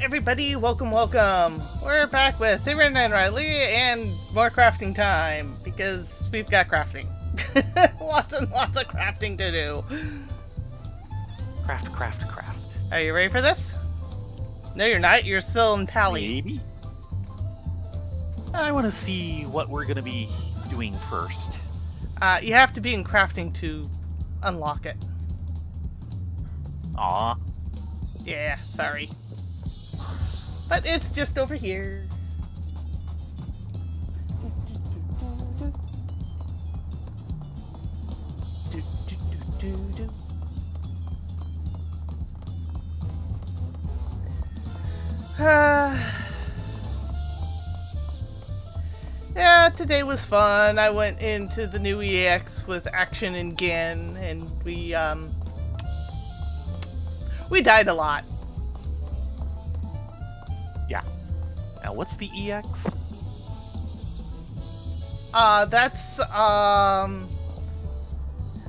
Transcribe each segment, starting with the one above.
everybody, welcome. We're back with Theron and Riley and more crafting time because we've got crafting. Lots and lots of crafting to do. Craft. Are you ready for this? No, you're not. You're still in Pally. Maybe. I want to see what we're going to be doing first. You have to be in crafting to unlock it. Aw. Yeah, sorry. But it's just over here. Yeah, today was fun. I went into the new EX with Action and Gin, and we died a lot. Yeah. Now, what's the EX? That's,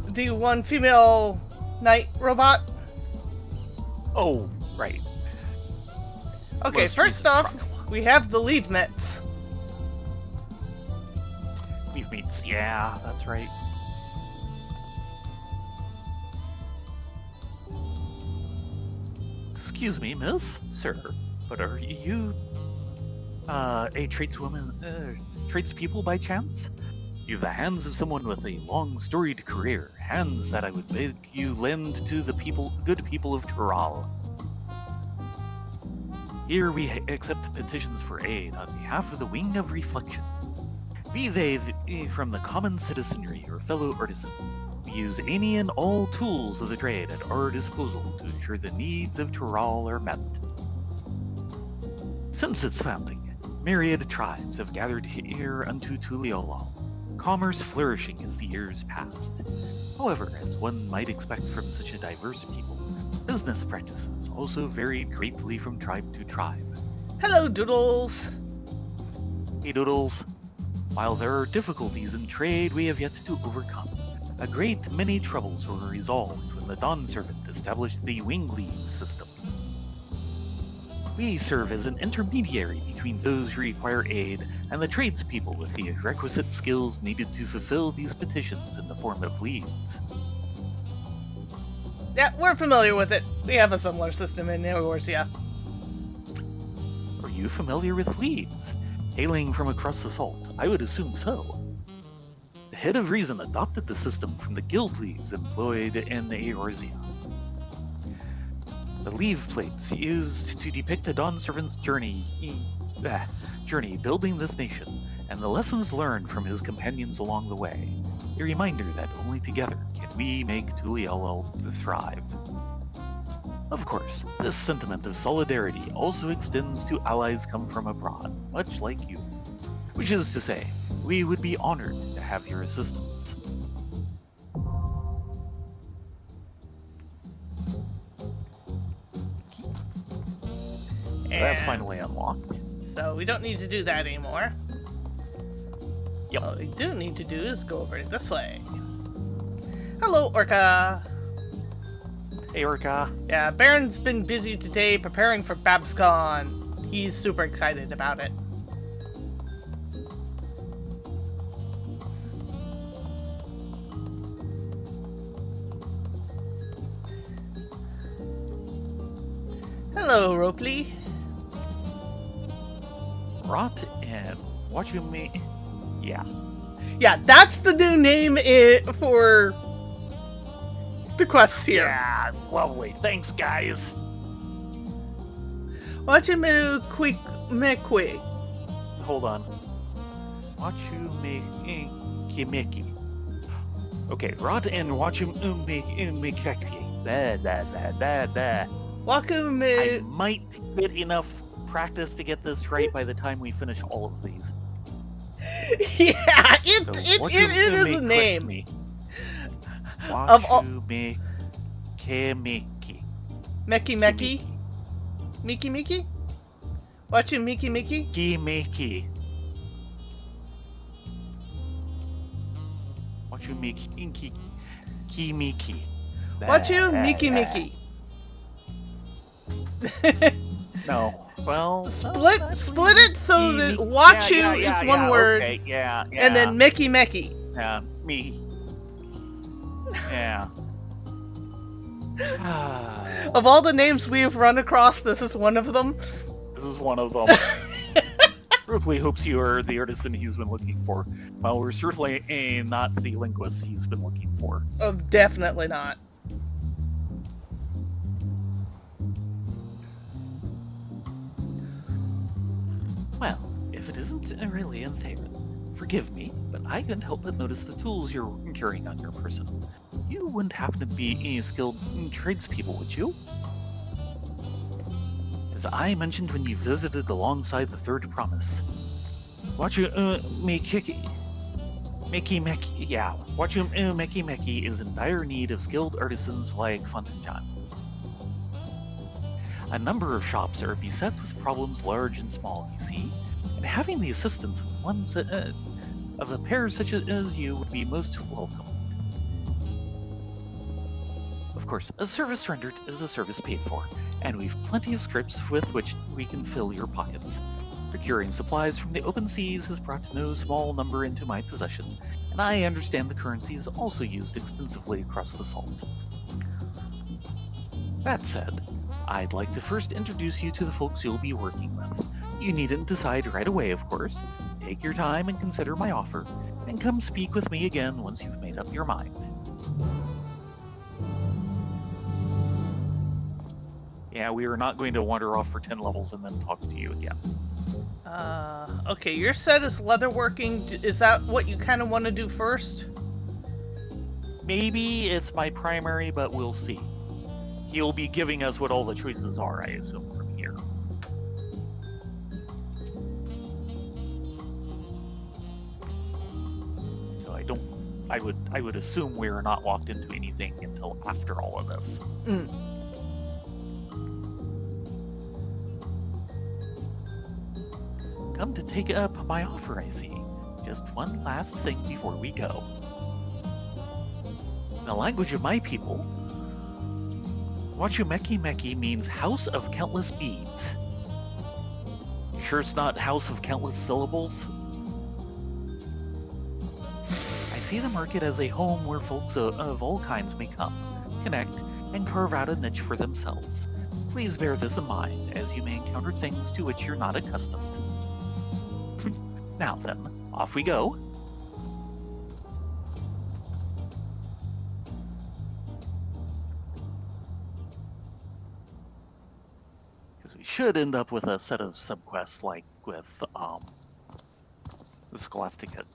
the one female knight robot. Oh, right. Okay, Most first recent off, trunk. we have the leaf mitts. Leaf meats. Yeah, that's right. Excuse me, miss? Sir, but are you, a tradespeople by chance? You've the hands of someone with a long storied career, hands that I would beg you lend to the good people of Tural. Here we accept petitions for aid on behalf of the Wing of Reflection. Be they from the common citizenry or fellow artisans, we use any and all tools of the trade at our disposal to ensure the needs of Tural are met. Since its founding, myriad tribes have gathered here unto Tuliolol, commerce flourishing as the years passed. However, as one might expect from such a diverse people, business practices also varied greatly from tribe to tribe. Hello, Doodles. Hey Doodles, while there are difficulties in trade we have yet to overcome, a great many troubles were resolved when the Dawn Servant established the Wing Leave system. We serve as an intermediary between those who require aid and the tradespeople with the requisite skills needed to fulfill these petitions in the form of leaves. Yeah, we're familiar with it. We have a similar system in Eorzea. Are you familiar with leaves? Hailing from across the salt, I would assume so. The Head of Reason adopted the system from the guild leaves employed in Eorzea. The leave plates used to depict the Dawn Servant's journey building this nation, and the lessons learned from his companions along the way. A reminder that only together can we make Tuliolol thrive. Of course, this sentiment of solidarity also extends to allies come from abroad, much like you. Which is to say, we would be honored to have your assistance. That's finally unlocked. So we don't need to do that anymore. Yep. What we do need to do is go over it this way. Hello, Orca. Hey, Orca. Yeah, Baron's been busy today preparing for BabsCon. He's super excited about it. Hello, Ropley. Rot and what you mean? Yeah. Yeah, that's the new name for the quests here. Yeah, lovely. Thanks, guys. Watch him move quick, Mekwe. Hold on. Watch you make Kimiki. Okay, Rot and watch him make Waku I might get enough practice to get this right by the time we finish all of these. Yeah, it So is a name. Me. Of all- Kimiki. Meki. Miki? Watch him Miki. Kimiki. Watch you make Kimiki. Watch you Miki. No. Well, Split it so that Wachu is one word, okay, yeah, and then Meki Meki. Yeah, me. Yeah. Of all the names we've run across, this is one of them. This is one of them. Ripley hopes you are the artisan he's been looking for. Well, we're certainly not the linguist he's been looking for. Oh, definitely not. Well, if it isn't Aurelian Theron, forgive me, but I couldn't help but notice the tools you're carrying on your person. You wouldn't happen to be any skilled tradespeople, would you? As I mentioned when you visited alongside the Third Promise. Wachu Meki Meki is in dire need of skilled artisans like Fontaine. A number of shops are beset with problems large and small, you see, and having the assistance of of a pair such as you would be most welcome. Of course, a service rendered is a service paid for, and we've plenty of scripts with which we can fill your pockets. Procuring supplies from the open seas has brought no small number into my possession, and I understand the currency is also used extensively across the salt. That said, I'd like to first introduce you to the folks you'll be working with. You needn't decide right away, of course. Take your time and consider my offer, and come speak with me again once you've made up your mind. Yeah, we are not going to wander off for 10 levels and then talk to you again. Okay, your set is leatherworking. Is that what you kind of want to do first? Maybe it's my primary, but we'll see. He'll be giving us what all the choices are, I assume, from here. So I would assume we're not walked into anything until after all of this. Come to take up my offer, I see. Just one last thing before we go. In the language of my people, Wachu Meki means House of Countless Beads. You sure it's not House of Countless Syllables? I see the market as a home where folks of all kinds may come, connect, and carve out a niche for themselves. Please bear this in mind, as you may encounter things to which you're not accustomed. Now then, off we go. Because we should end up with a set of subquests like with the Scholastic Hit.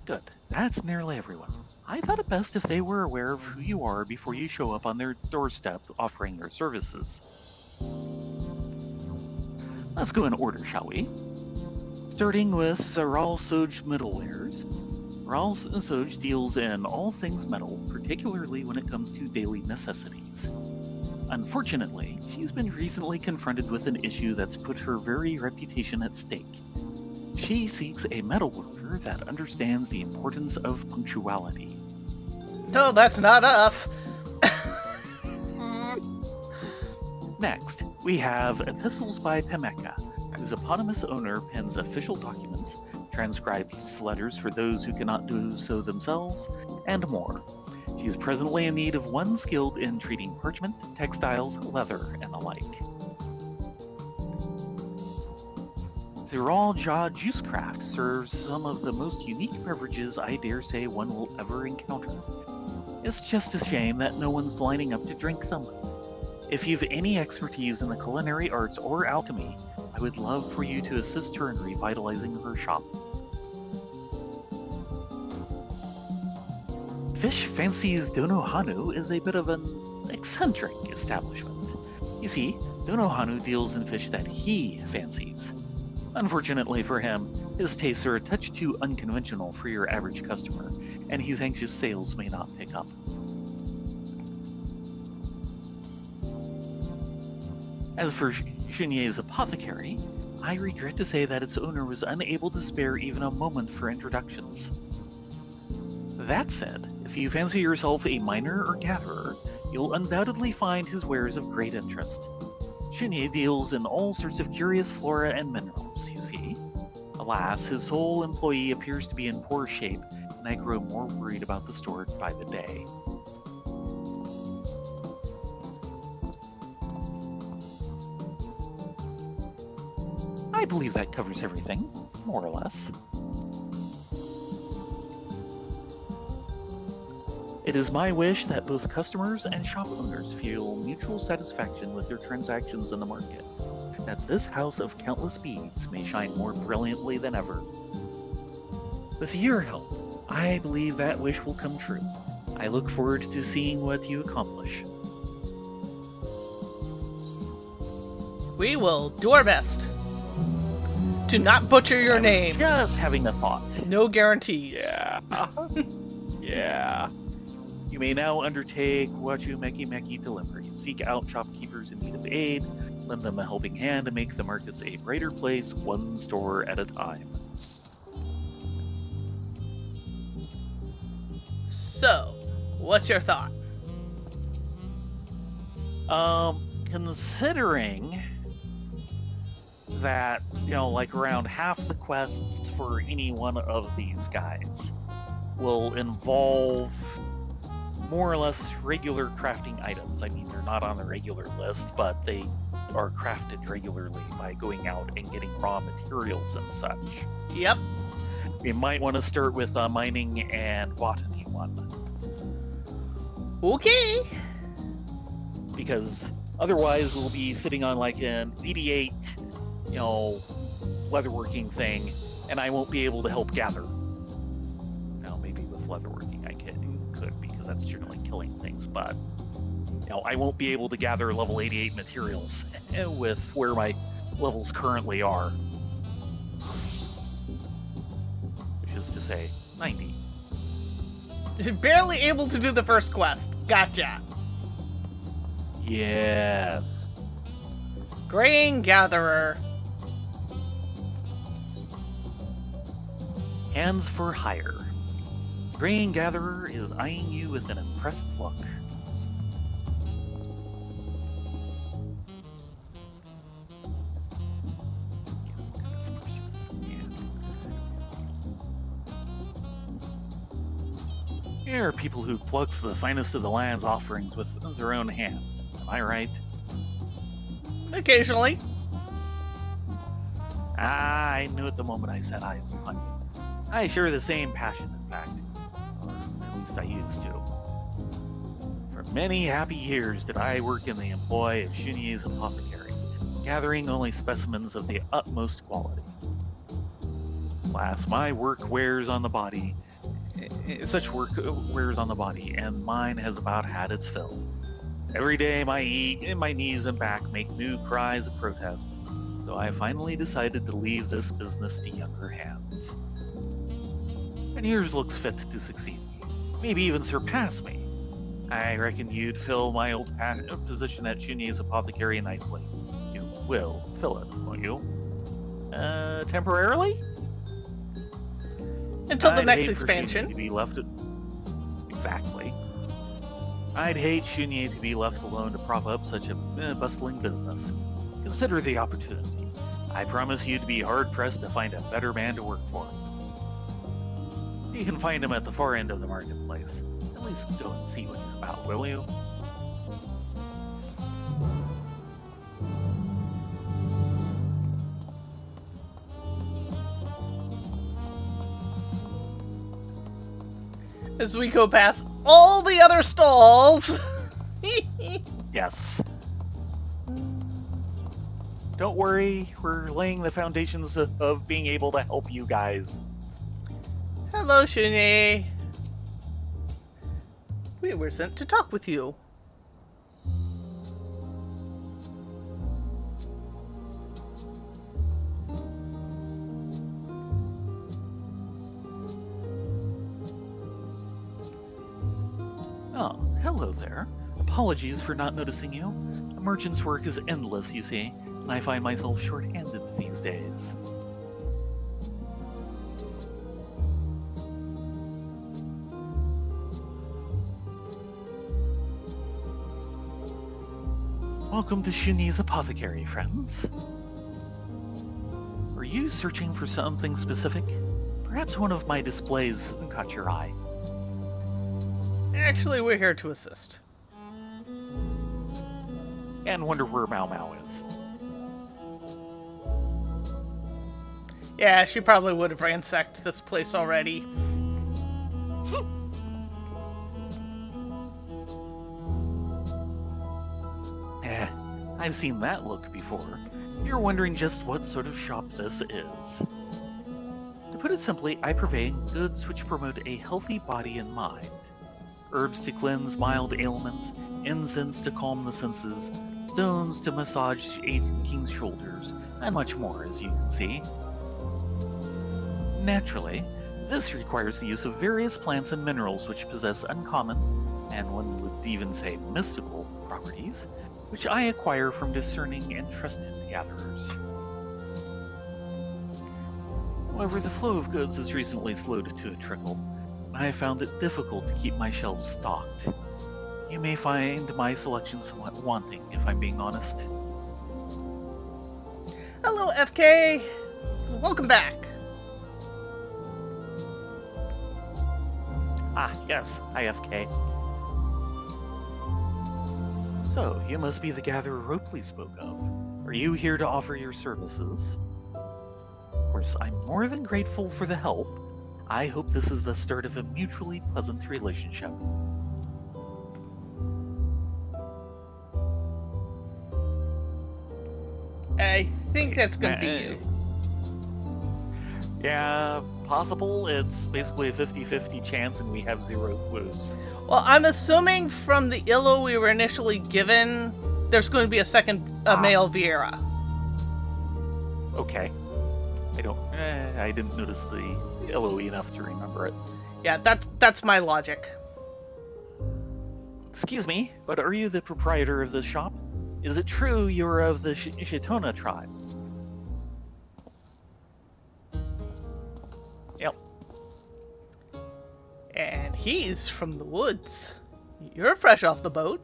Good. That's nearly everyone. I thought it best if they were aware of who you are before you show up on their doorstep offering your services. Let's go in order, shall we? Starting with Zaral Soj Middlewares. Zaral Soj deals in all things metal, particularly when it comes to daily necessities. Unfortunately, she's been recently confronted with an issue that's put her very reputation at stake. She seeks a metalworker that understands the importance of punctuality. No, that's not us. Next, we have Epistles by Pemeka, whose eponymous owner pens official documents, transcribes letters for those who cannot do so themselves, and more. She is presently in need of one skilled in treating parchment, textiles, leather, and the like. Zaral Ja Juicecraft serves some of the most unique beverages I dare say one will ever encounter. It's just a shame that no one's lining up to drink them. If you've any expertise in the culinary arts or alchemy, I would love for you to assist her in revitalizing her shop. Fish Fancies Donohanu is a bit of an eccentric establishment. You see, Donohanu deals in fish that he fancies. Unfortunately for him, his tastes are a touch too unconventional for your average customer, and he's anxious sales may not pick up. As for Chunier's Apothecary, I regret to say that its owner was unable to spare even a moment for introductions. That said, if you fancy yourself a miner or gatherer, you'll undoubtedly find his wares of great interest. Xunye deals in all sorts of curious flora and minerals, you see. Alas, his sole employee appears to be in poor shape, and I grow more worried about the store by the day. I believe that covers everything, more or less. It is my wish that both customers and shop owners feel mutual satisfaction with their transactions in the market, that this house of countless beads may shine more brilliantly than ever. With your help, I believe that wish will come true. I look forward to seeing what you accomplish. We will do our best to not butcher your name. Just having a thought. No guarantees. Yeah. Yeah. You may now undertake Wachu Meki deliveries. Seek out shopkeepers in need of aid. Lend them a helping hand to make the markets a brighter place, one store at a time. So, what's your thought? Considering that, like around half the quests for any one of these guys will involve more or less regular crafting items. I mean, they're not on the regular list, but they are crafted regularly by going out and getting raw materials and such. Yep. We might want to start with a mining and botany one. Okay. Because otherwise we'll be sitting on like an 88, leatherworking thing, and I won't be able to help gather. Now, maybe with leatherworking I could, because that's generally killing things, but I won't be able to gather level 88 materials with where my levels currently are. Which is to say, 90. Barely able to do the first quest. Gotcha. Yes. Grain Gatherer. Hands for hire. Grain Gatherer is eyeing you with an impressed look. Here are people who plucks the finest of the land's offerings with their own hands. Am I right? Occasionally. I knew it the moment I set eyes upon you. I share the same passion, in fact. Or at least I used to. For many happy years did I work in the employ of Xunye's apothecary, gathering only specimens of the utmost quality. Alas, my work wears on the body. Such work wears on the body, and mine has about had its fill. Every day my knees and back make new cries of protest, so I finally decided to leave this business to younger hands. And yours looks fit to succeed me, maybe even surpass me. I reckon you'd fill my old position at Xunye's apothecary nicely. You will fill it, won't you? Temporarily? Until the next hate expansion. For Xunye to be left Exactly. I'd hate Xunye to be left alone to prop up such a bustling business. Consider the opportunity. I promise you to be hard-pressed to find a better man to work for. You can find him at the far end of the marketplace. At least go and see what he's about, will you? As we go past all the other stalls. Yes. Don't worry, we're laying the foundations of being able to help you guys. Hello, Xunye. We were sent to talk with you. Oh, hello there. Apologies for not noticing you. A merchant's work is endless, you see, and I find myself short-handed these days. Welcome to Shuni's Apothecary, friends. Were you searching for something specific? Perhaps one of my displays caught your eye. Actually, we're here to assist. And wonder where Mau Mau is. Yeah, she probably would have ransacked this place already. I've seen that look before. You're wondering just what sort of shop this is. To put it simply, I purvey goods which promote a healthy body and mind. Herbs to cleanse mild ailments, incense to calm the senses, stones to massage aching shoulders, and much more, as you can see. Naturally, this requires the use of various plants and minerals which possess uncommon, and one would even say mystical, properties, which I acquire from discerning and trusted gatherers. However, the flow of goods has recently slowed to a trickle, and I have found it difficult to keep my shelves stocked. You may find my selection somewhat wanting, if I'm being honest. Hello, FK! Welcome back! Ah, yes, IFK. So, you must be the gatherer Ropley spoke of. Are you here to offer your services? Of course, I'm more than grateful for the help. I hope this is the start of a mutually pleasant relationship. I think that's gonna be you. Yeah, possible. It's basically a 50-50 chance and we have 0 clues. Well, I'm assuming from the illo we were initially given, there's going to be a second male Vieira. Okay. I didn't notice the illo enough to remember it. Yeah, that's my logic. Excuse me, but are you the proprietor of this shop? Is it true you're of the Shitona tribe? Yep. And he's from the woods. You're fresh off the boat.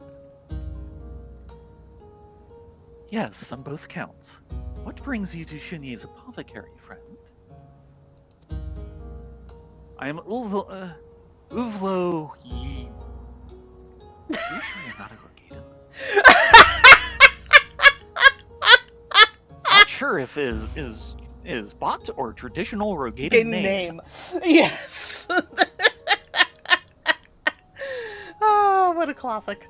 Yes, on both counts. What brings you to Shunyi's apothecary, friend? I am Uvlo Yi. You sure you're not a Rogadan? Not sure if is bot or traditional Rogadan name. Yes. Oh, what a classic.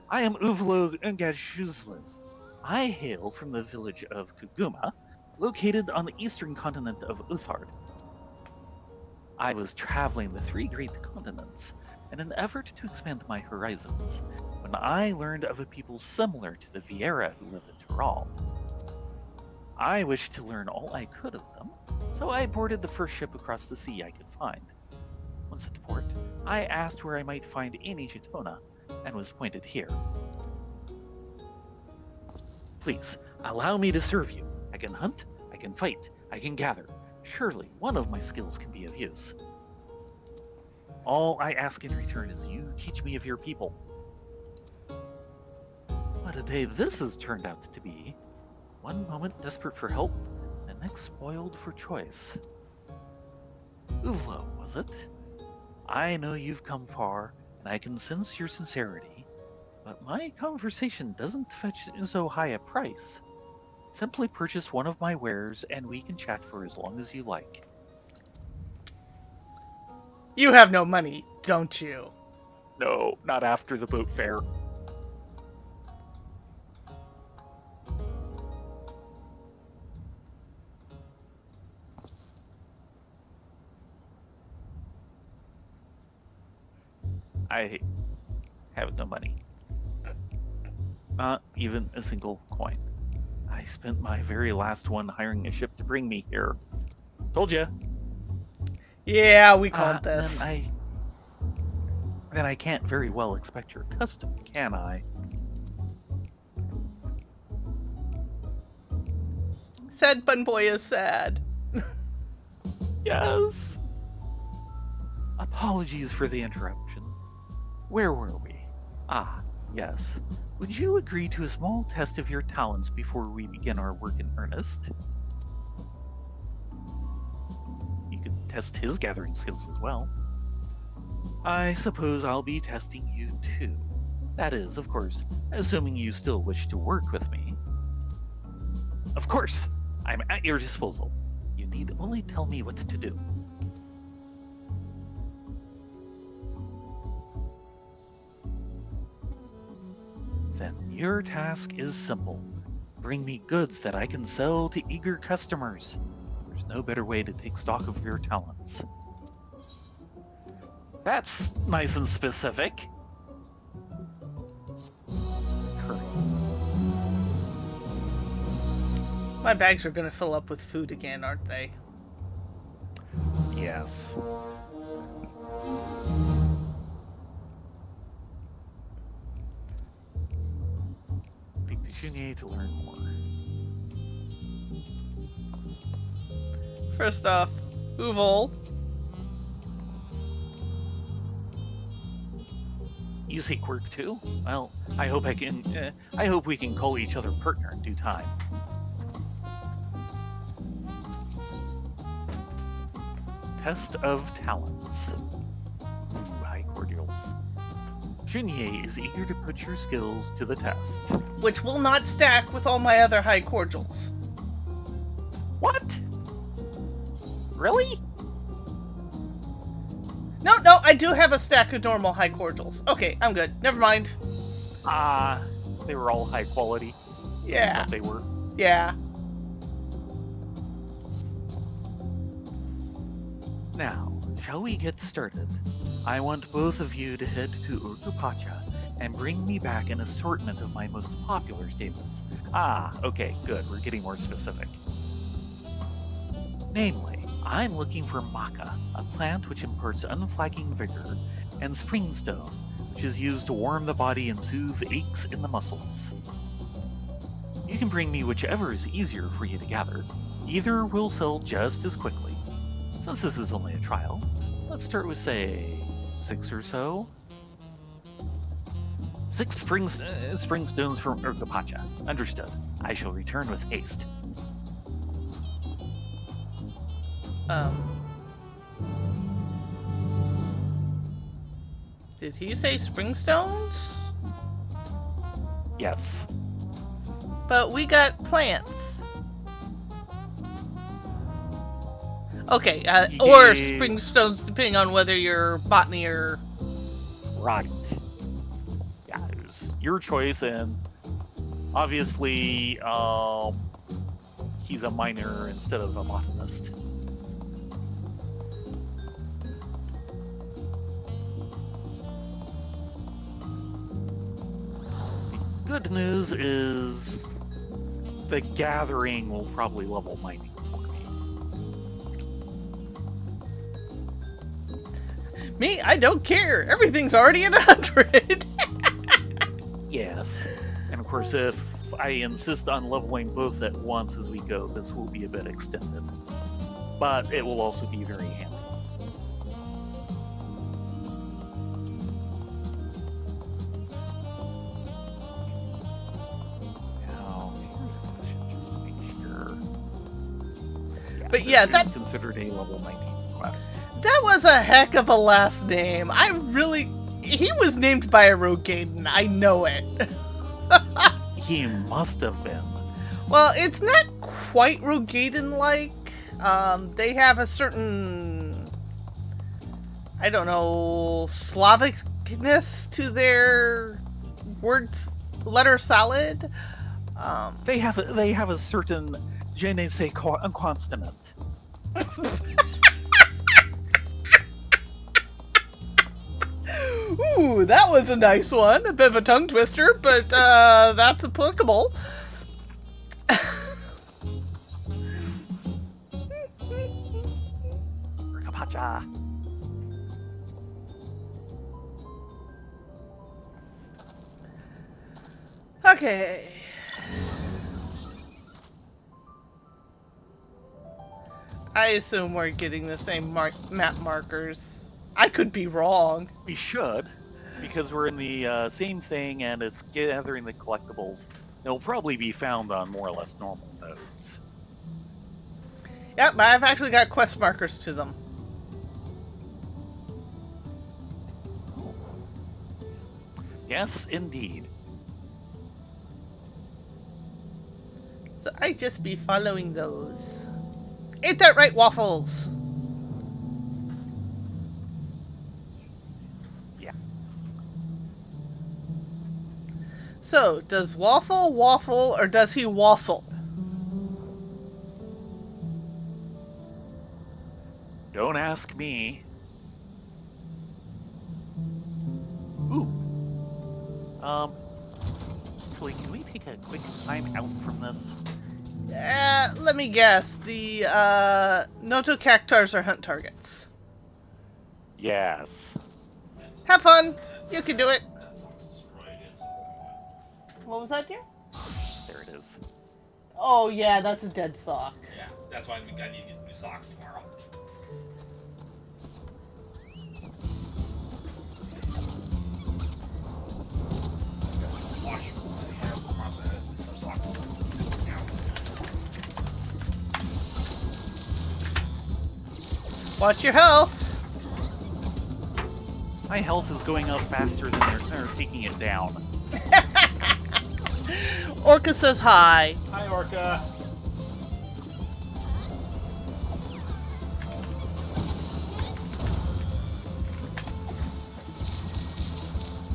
I am Uvlo Gashuzlev. I hail from the village of Kuguma, located on the eastern continent of Uthard. I was traveling the 3 great continents in an effort to expand my horizons when I learned of a people similar to the Vieira who live in Tural. I wished to learn all I could of them, so I boarded the first ship across the sea I could find. Once at port, I asked where I might find any Chitona, and was pointed here. Please, allow me to serve you. I can hunt, I can fight, I can gather. Surely one of my skills can be of use. All I ask in return is you teach me of your people. What a day this has turned out to be. One moment desperate for help, the next spoiled for choice. Uvlo, was it? I know you've come far, and I can sense your sincerity, but my conversation doesn't fetch so high a price. Simply purchase one of my wares, and we can chat for as long as you like. You have no money, don't you? No, not after the boat fare. I have no money. Not even a single coin. I spent my very last one hiring a ship to bring me here. Told ya. Yeah, we called this. Then I can't very well expect your custom, can I? Sad Bun Boy is sad. Yes. Apologies for the interruption. Where were we? Ah, Yes. Would you agree to a small test of your talents before we begin our work in earnest? You could test his gathering skills as well. I suppose I'll be testing you too. That is, of course, assuming you still wish to work with me. Of course, I'm at your disposal. You need only tell me what to do. Then your task is simple. Bring me goods that I can sell to eager customers. There's no better way to take stock of your talents. That's nice and specific. Hurry. My bags are gonna fill up with food again, aren't they? Yes. Speak to Shunye to learn more. First off, Uval. You seek work too? Well, I hope we can call each other partner in due time. Test of talents. Ooh, high cordials. Shunye is eager to put your skills to the test. Which will not stack with all my other high cordials. What? Really? No, I do have a stack of normal high cordials. Okay, I'm good. Never mind. They were all high quality. Yeah. Thought they were. Yeah. Now, shall we get started? I want both of you to head to Urtupacha and bring me back an assortment of my most popular staples. Okay, good. We're getting more specific. Namely, I'm looking for maca, a plant which imparts unflagging vigor, and springstone, which is used to warm the body and soothe aches in the muscles. You can bring me whichever is easier for you to gather. Either will sell just as quickly. Since this is only a trial, let's start with, say, 6 or so. 6 springstones from Urtupacha. Understood. I shall return with haste. Did he say springstones? Yes. But we got plants. Okay, or springstones, depending on whether you're botany or... Right. Yeah, it was your choice, and obviously, he's a miner instead of a botanist. Good news is the gathering will probably level mining for me. Me? I don't care. Everything's already at 100. Yes. And of course, if I insist on leveling both at once as we go, this will be a bit extended. But it will also be very handy. But yeah, that's considered a level 19 quest. That was a heck of a last name. He was named by a Rogaden. I know it. He must have been. Well, it's not quite Rogaden-like. They have a certain, I don't know, Slavicness to their letter salad. They have a certain je ne sais quoi consonant. Ooh, that was a nice one. A bit of a tongue twister, but that's applicable. Okay. I assume we're getting the same map markers. I could be wrong. We should. because we're in the same thing and it's gathering the collectibles. They'll probably be found on more or less normal nodes. Yep, but I've actually got quest markers to them. Oh. Yes, indeed. So I just be following those. Ain't that right, Waffles? Yeah. So, does Waffle waffle or does he wassle? Don't ask me. Ooh. Actually, can we take a quick time out from this? Let me guess. The Noto Cactars are hunt targets. Yes. Have fun. You can do it. What was that, dear? There it is. Oh yeah, that's a dead sock. Yeah, that's why I need to get new socks tomorrow. Wash some socks. Watch your health. My health is going up faster than they're taking it down. Orca says hi. Hi, Orca.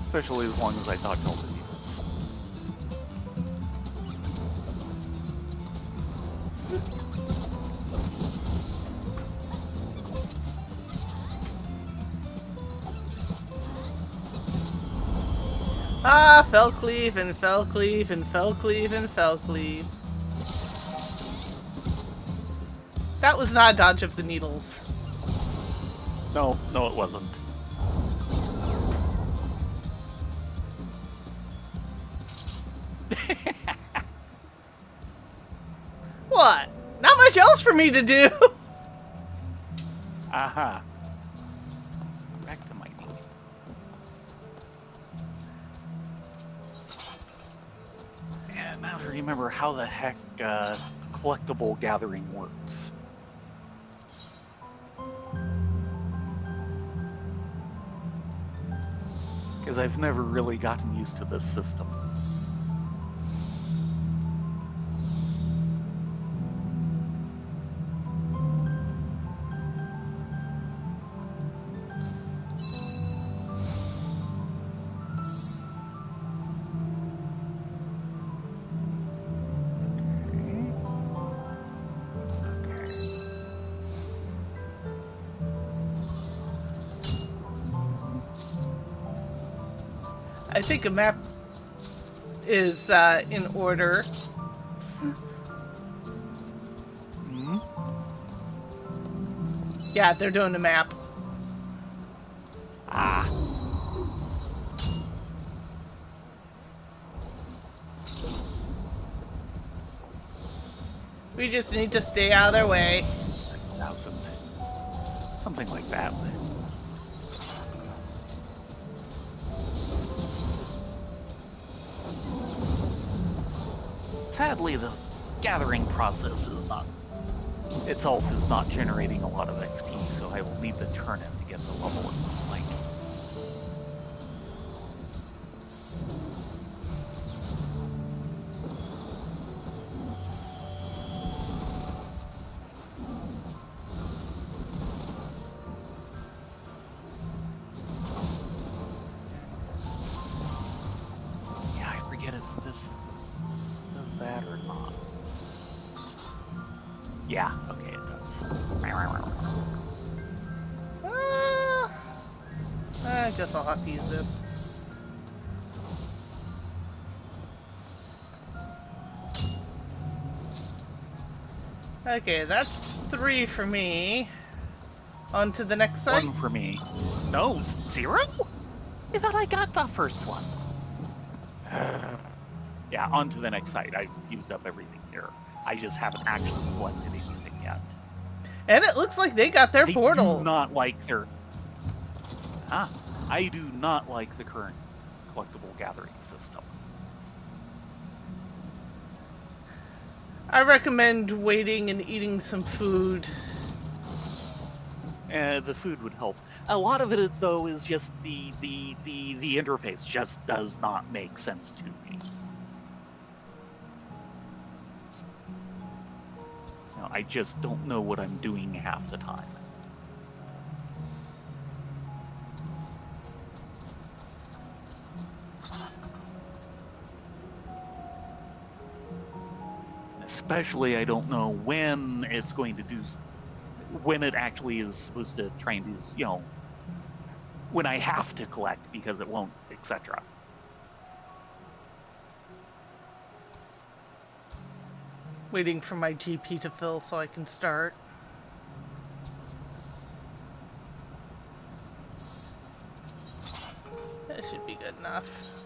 Especially as long as I talk to all the demons. Ah, Fellcleave and Fellcleave and Fellcleave and Fellcleave. That was not a dodge of the needles. No, it wasn't. What? Not much else for me to do. Aha. Back to mining. And now to remember how the heck collectible gathering works. Because I've never really gotten used to this system. I think a map is in order. Hmm? Yeah, they're doing a map. Ah. We just need to stay out of their way. 1,000. Something like that. Sadly, the gathering process itself is not generating a lot of XP, so I will need to turn it to get the level it looks like. Yeah, I forget if this does that or not. Yeah, okay, it does. I guess I'll have to use this. Okay, that's 3 for me. On to the next site. 1 for me. No, 0? I thought I got the first one. Yeah, on to the next site. I've used up everything here. I just haven't actually collected anything yet. And it looks like they got their I portal. do not like their... Huh? I do not like the current collectible gathering system. I recommend waiting and eating some food. And the food would help. A lot of it, though, is just the interface just does not make sense to me. You know, I just don't know what I'm doing half the time. Especially, I don't know when it's going to do, when it actually is supposed to try and do, you know, when I have to collect because it won't, etc. Waiting for my GP to fill so I can start. That should be good enough.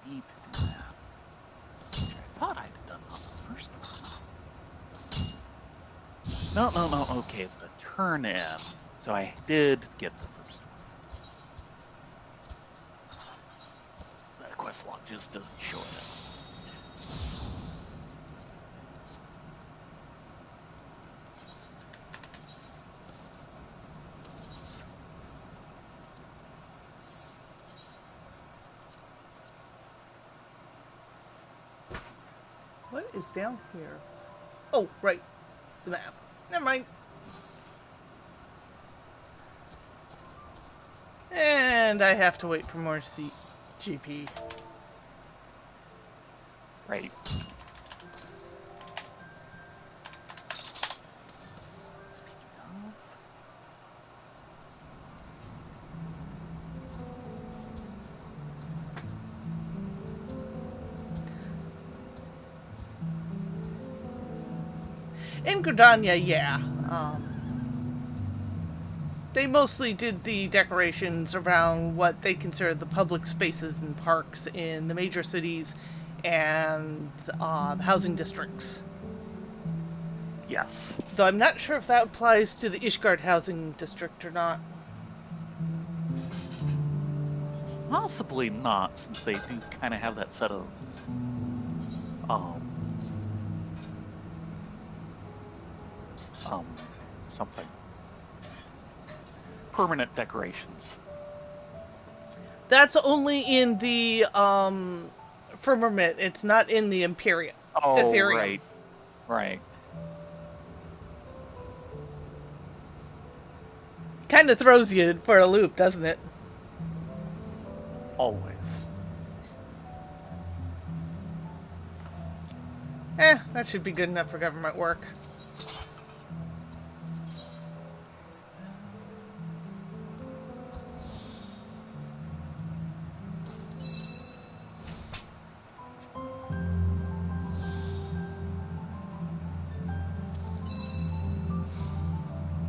Need to do that. Which I thought I'd done on the first one. No. Okay, it's the turn in. So I did get the first one. That quest log just doesn't show it. What is down here? Oh, right. The map. Never mind. And I have to wait for more GP. Right. Speaking of... In Gridania, yeah. They mostly did the decorations around what they consider the public spaces and parks in the major cities and the housing districts. Yes. Though I'm not sure if that applies to the Ishgard housing district or not. Possibly not, since they do kind of have that set of something permanent decorations. That's only in the firmament. It's not in the Imperium. Oh, Ethereum. right. Kind of throws you for a loop, doesn't it? Always. That should be good enough for government work.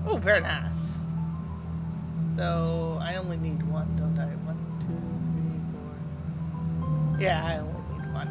Oh, very nice. So, I only need one, don't I? 1, 2, 3, 4. Yeah, I only need one.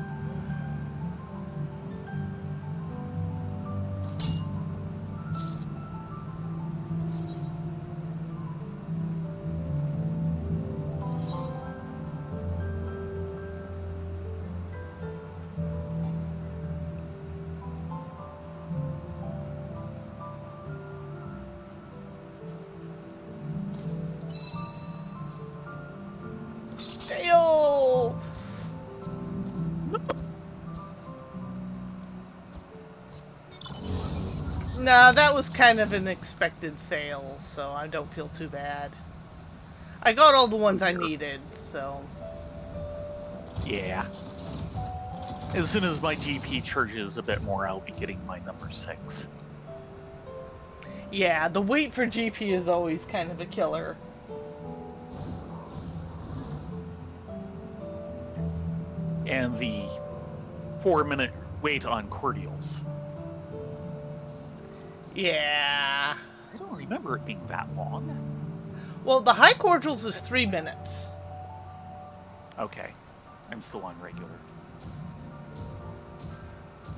Fail! No, that was kind of an expected fail, so I don't feel too bad. I got all the ones I needed, so... Yeah. As soon as my GP charges a bit more, I'll be getting my number 6. Yeah, the wait for GP is always kind of a killer. and the 4-minute wait on cordials. Yeah. I don't remember it being that long. Well, the high cordials is 3 minutes. Okay, I'm still on regular.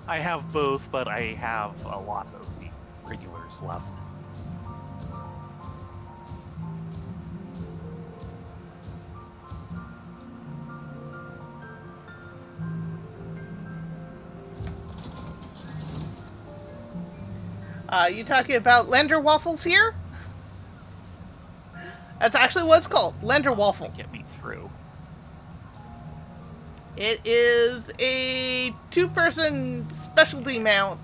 I have both, but I have a lot of the regulars left. You talking about Lender waffles here? That's actually what it's called, Lender waffle. Get me through. It is a 2-person specialty mount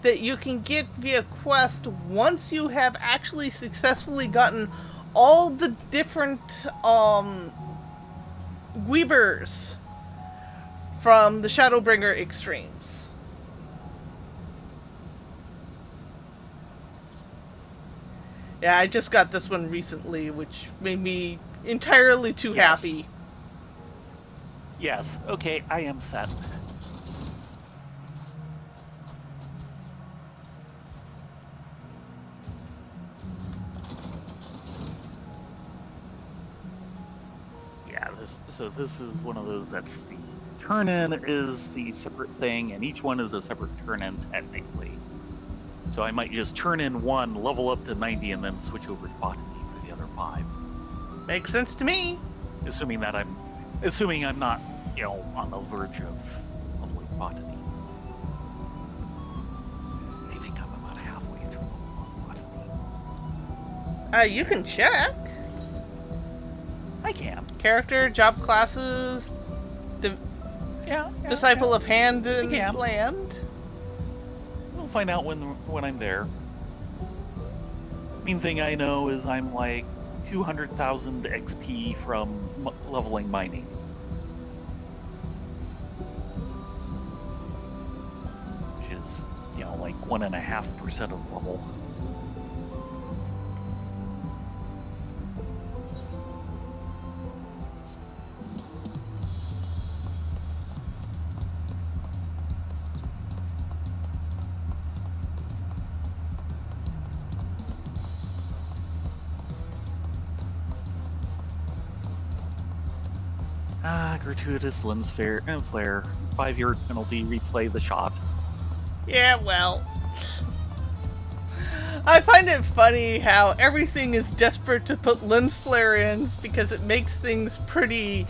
that you can get via quest once you have actually successfully gotten all the different Weebers from the Shadowbringer extremes. Yeah, I just got this one recently, which made me entirely too Yes. happy. Yes, okay, I am set. Yeah, this is one of those that's the turn-in is the separate thing, and each one is a separate turn-in technically. So I might just turn in one, level up to 90, and then switch over to botany for the other 5. Makes sense to me. Assuming I'm not, on the verge of leveling botany. I think I'm about halfway through leveling botany. You can check. I can. Character, job classes, Yeah. Disciple of Hand and Yeah. Land. We'll find out when I'm there. Main thing I know is I'm like 200,000 XP from leveling mining. Which is, like 1.5% of level. Gratuitous lens flare. 5-year penalty, replay the shot. Yeah, well. I find it funny how everything is desperate to put lens flare-ins because it makes things pretty,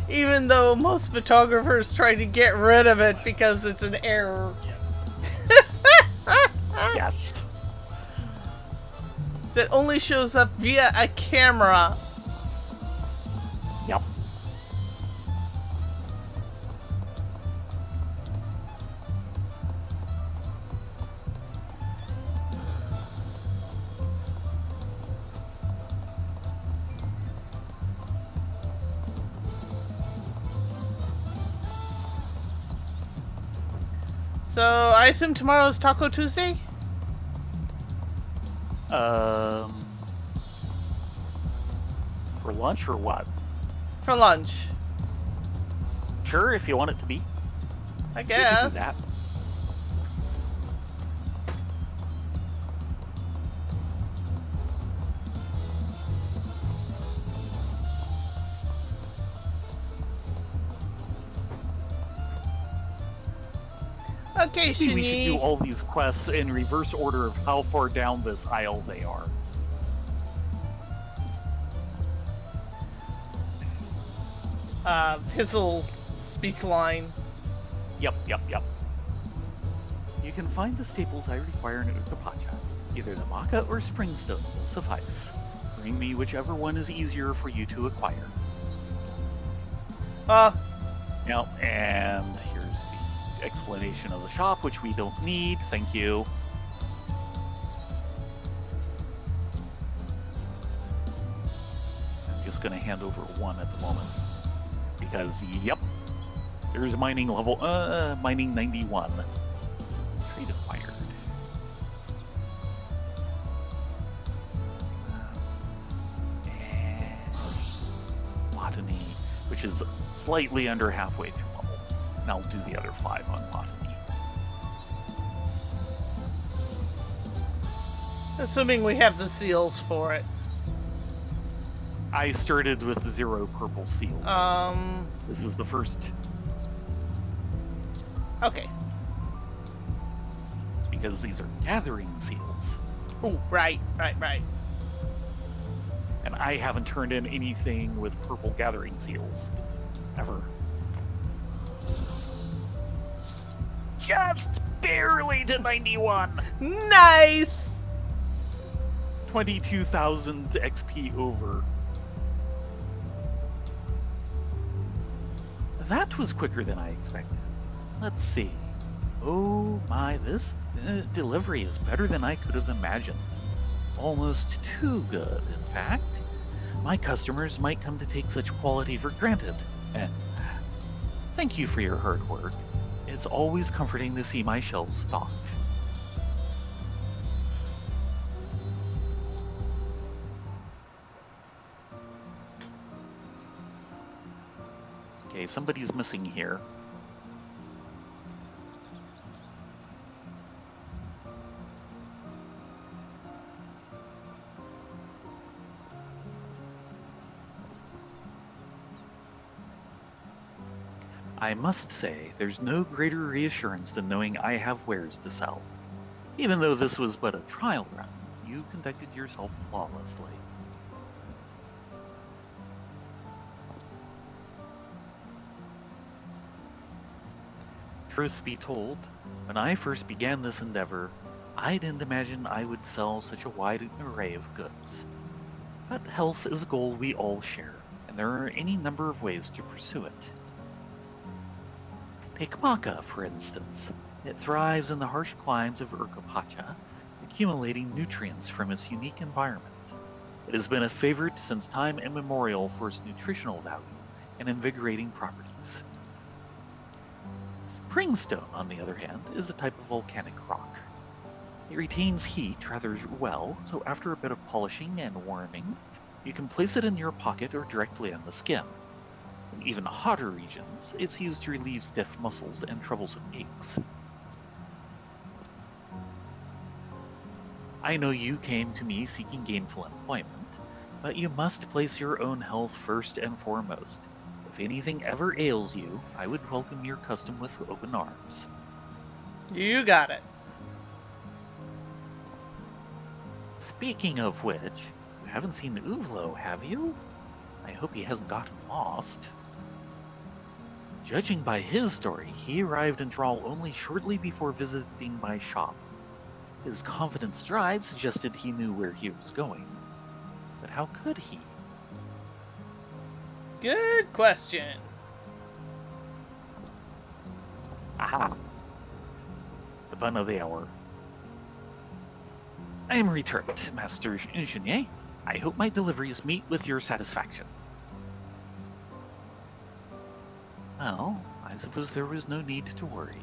even though most photographers try to get rid of it because it's an error. Yes. That only shows up via a camera. Yep. So, I assume tomorrow's Taco Tuesday? For lunch or what? For lunch, Sure, if you want it to be. I We can do guess. that. Okay, Maybe we should do Shinny. all these quests in reverse order of how far down this aisle they are. His little speech line. Yep. You can find the staples I require in Utapatcha. Either the Maca or Springstone will suffice. Bring me whichever one is easier for you to acquire. Yep, and here's the explanation of the shop, which we don't need. Thank you. I'm just gonna hand over one at the moment. Because, yep, there's mining level, mining 91. Trade acquired. And botany, which is slightly under halfway through level. and I'll do the other 5 on botany. Assuming we have the seals for it. I started with 0 purple seals. This is the first. Okay. Because these are gathering seals. Oh, right. And I haven't turned in anything with purple gathering seals. Ever. Just barely to 91! Nice! 22,000 XP over. That was quicker than I expected. Let's see. Oh my, this delivery is better than I could have imagined. Almost too good, in fact. My customers might come to take such quality for granted. And thank you for your hard work. It's always comforting to see my shelves stocked. Okay, somebody's missing here. I must say, there's no greater reassurance than knowing I have wares to sell. Even though this was but a trial run, you conducted yourself flawlessly. Truth be told, when I first began this endeavor, I didn't imagine I would sell such a wide array of goods. But health is a goal we all share, and there are any number of ways to pursue it. Take maca, for instance. It thrives in the harsh climes of Urkapacha, accumulating nutrients from its unique environment. It has been a favorite since time immemorial for its nutritional value and invigorating properties. Springstone, on the other hand, is a type of volcanic rock. It retains heat rather well, so after a bit of polishing and warming, you can place it in your pocket or directly on the skin. In even hotter regions, it's used to relieve stiff muscles and troublesome aches. I know you came to me seeking gainful employment, but you must place your own health first and foremost. If anything ever ails you, I would welcome your custom with open arms. You got it. Speaking of which, you haven't seen Uvlo, have you? I hope he hasn't gotten lost. Judging by his story, he arrived in Thrall only shortly before visiting my shop. His confident stride suggested he knew where he was going. But how could he? Good question. Aha! The bun of the hour. I am returned, Master Ingenier. I hope my deliveries meet with your satisfaction. Well, I suppose there was no need to worry.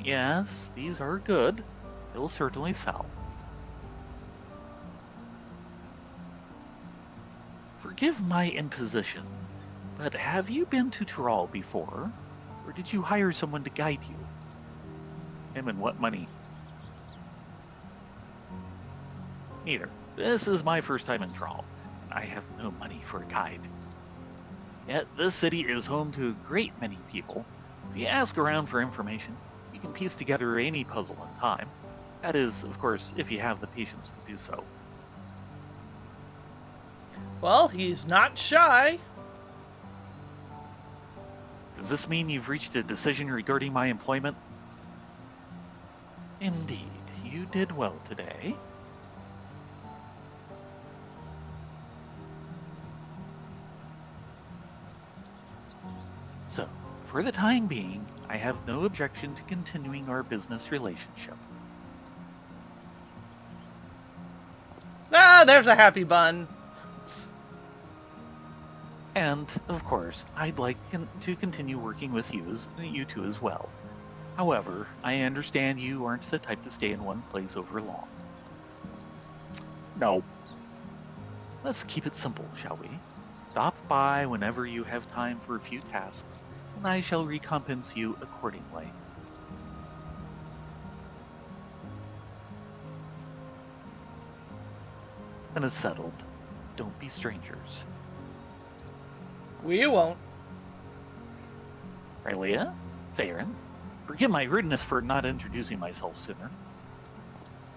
Yes, these are good. They'll certainly sell. Forgive my imposition, but have you been to Thrall before? Or did you hire someone to guide you? Him and what money? Neither. This is my first time in Thrall, and I have no money for a guide. Yet this city is home to a great many people. If you ask around for information, you can piece together any puzzle in time. That is, of course, if you have the patience to do so. Well, he's not shy. Does this mean you've reached a decision regarding my employment? Indeed, you did well today. So, for the time being, I have no objection to continuing our business relationship. Ah, there's a happy bun. And, of course, I'd like to continue working with you two as well. However, I understand you aren't the type to stay in one place over long. No. Let's keep it simple, shall we? Stop by whenever you have time for a few tasks, and I shall recompense you accordingly. Then it's settled. Don't be strangers. We won't. Rylea, Theron, forgive my rudeness for not introducing myself sooner.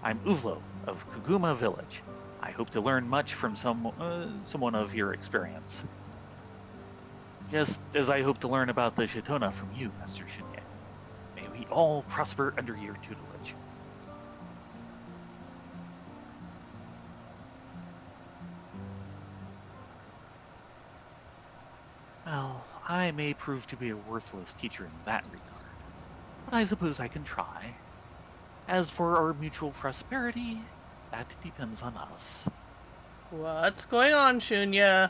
I'm Uvlo of Kuguma Village. I hope to learn much from someone of your experience. Just as I hope to learn about the Shatona from you, Master Shinye. May we all prosper under your tutelage. Well, I may prove to be a worthless teacher in that regard, but I suppose I can try. As for our mutual prosperity, that depends on us. What's going on, Shunya?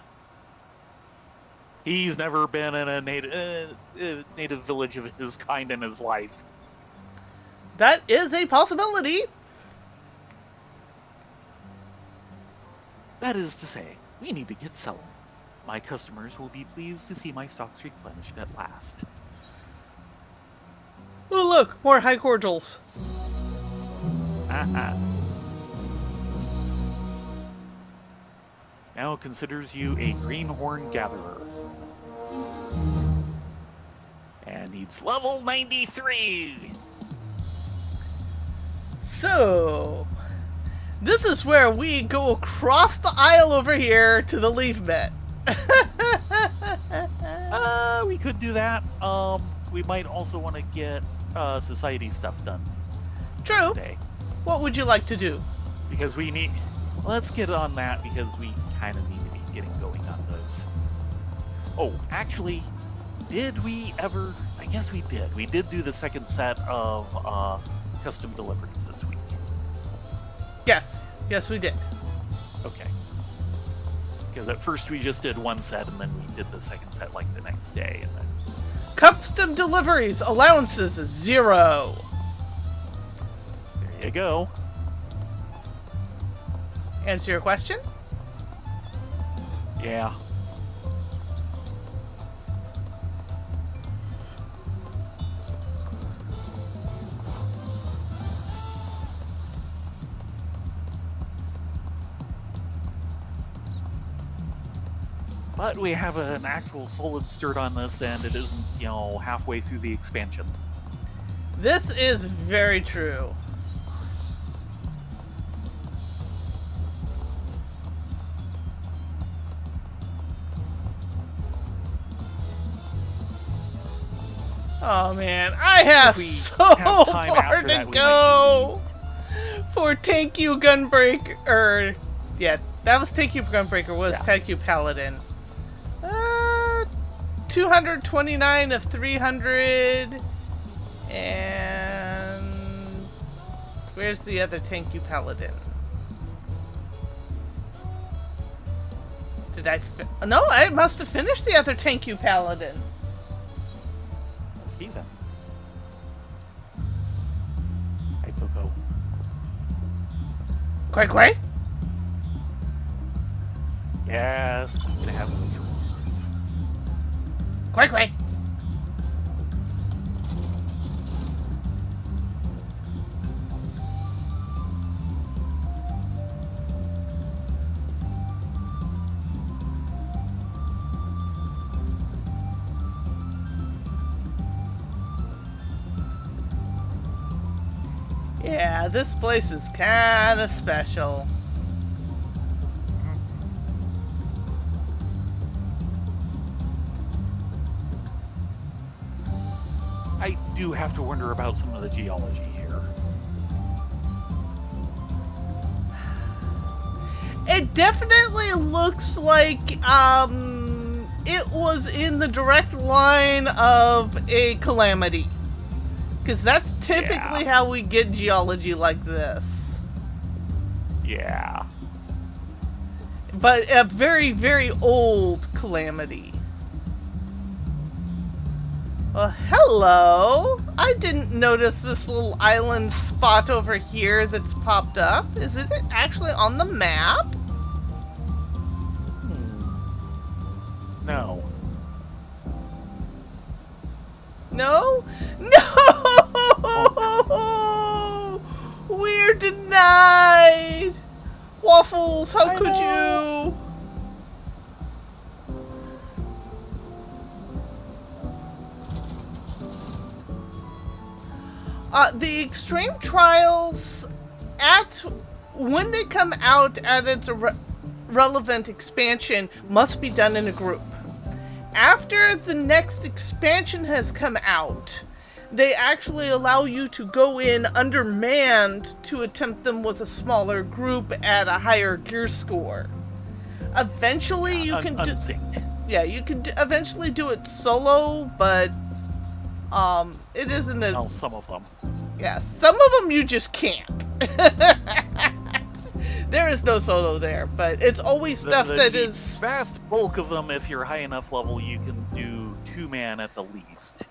He's never been in a native village of his kind in his life. That is a possibility. That is to say, we need to get selling. My customers will be pleased to see my stocks replenished at last. Oh, look, more high cordials. Now considers you a greenhorn gatherer. And needs level 93! So, this is where we go across the aisle over here to the leaf bed. We could do that. We might also want to get society stuff done. True. Today. What would you like to do? Because we need... Let's get on that because we kind of need to be getting going on those. Oh, actually, did we ever... I guess we did. We did do the second set of custom deliveries this week. Yes. Yes, we did. Okay. Because at first we just did one set and then we did the second set like the next day. And then... Custom deliveries, allowances 0. There you go. Answer your question? Yeah. But we have an actual solid start on this, and it isn't, halfway through the expansion. This is very true. Oh man, I have so far to go for Thank You Gunbreaker. Yeah, that was Thank You Gunbreaker, was Thank You Paladin. 229 of 300. And where's the other Thank You Paladin? Did I? No, I must have finished the other Thank You Paladin. Okay, then. Hi, Coco. Quay Quay? Yes, I'm gonna have those rewards. Quay Quay. Yeah, this place is kind of special. I do have to wonder about some of the geology here. It definitely looks like it was in the direct line of a calamity. Because that's typically how we get geology like this. Yeah. But a very, very old calamity. Well, hello! I didn't notice this little island spot over here that's popped up. Is it actually on the map? No? No! We're denied! Waffles, how I could know. you? The extreme trials, when they come out at its relevant expansion, must be done in a group. After the next expansion has come out, they actually allow you to go in undermanned to attempt them with a smaller group at a higher gear score. Eventually, you can do. Unsynced. Yeah, you can eventually do it solo, but it isn't a. Well, some of them. Yeah, some of them you just can't. There is no solo there, but it's always stuff that the is. vast bulk of them, if you're high enough level, you can do 2-man at the least.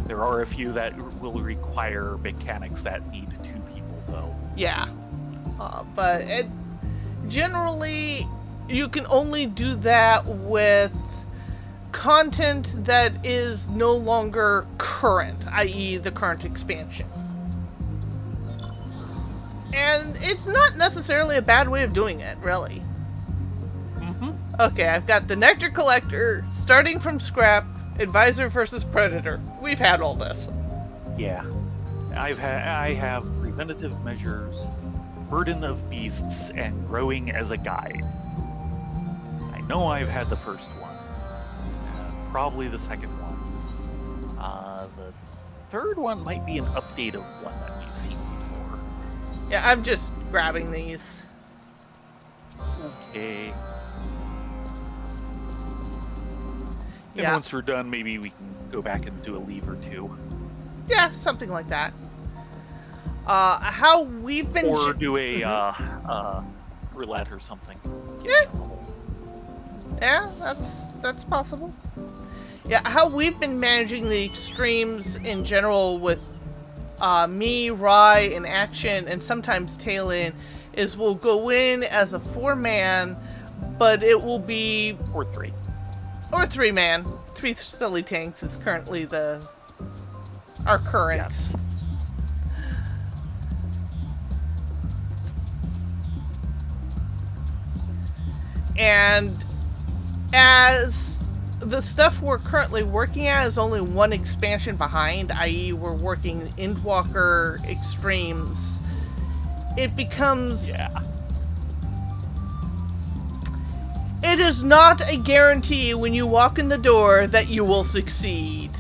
There are a few that will require mechanics that need 2 people, though. Yeah, but generally you can only do that with content that is no longer current, i.e. the current expansion. And it's not necessarily a bad way of doing it, really. Mm-hmm. Okay, I've got the Nectar Collector, starting from scrap, Advisor versus Predator. We've had all this. Yeah. I have preventative measures, burden of beasts, and growing as a guide. I know I've had the first one. Probably the second one. The third one might be an update of one that we've seen before. Yeah, I'm just grabbing these. Okay. And Yeah. once we're done, maybe we can go back and do a leave or 2. Yeah, something like that. How we've been... Or do a roulette or something. Yeah. Yeah, that's possible. Yeah, how we've been managing the extremes in general with me, Rye, and Action, and sometimes Tailin, is we'll go in as a 4-man, but it will be... Or 3. Or 3-man. 3 silly tanks is currently our current. Yes. And as the stuff we're currently working at is only one expansion behind, i.e. we're working Endwalker Extremes, it becomes... Yeah. It is not a guarantee when you walk in the door that you will succeed.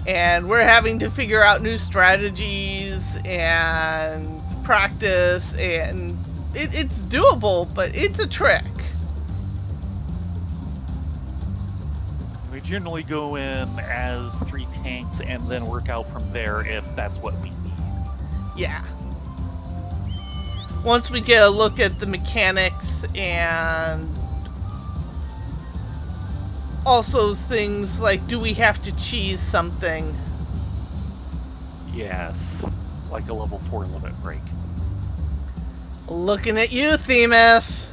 And we're having to figure out new strategies and practice, and it's doable, but it's a trick. We generally go in as 3 tanks and then work out from there if that's what we need. Yeah. Once we get a look at the mechanics and also things like, do we have to cheese something? Yes. Like a level 4 limit break. Looking at you, Themis.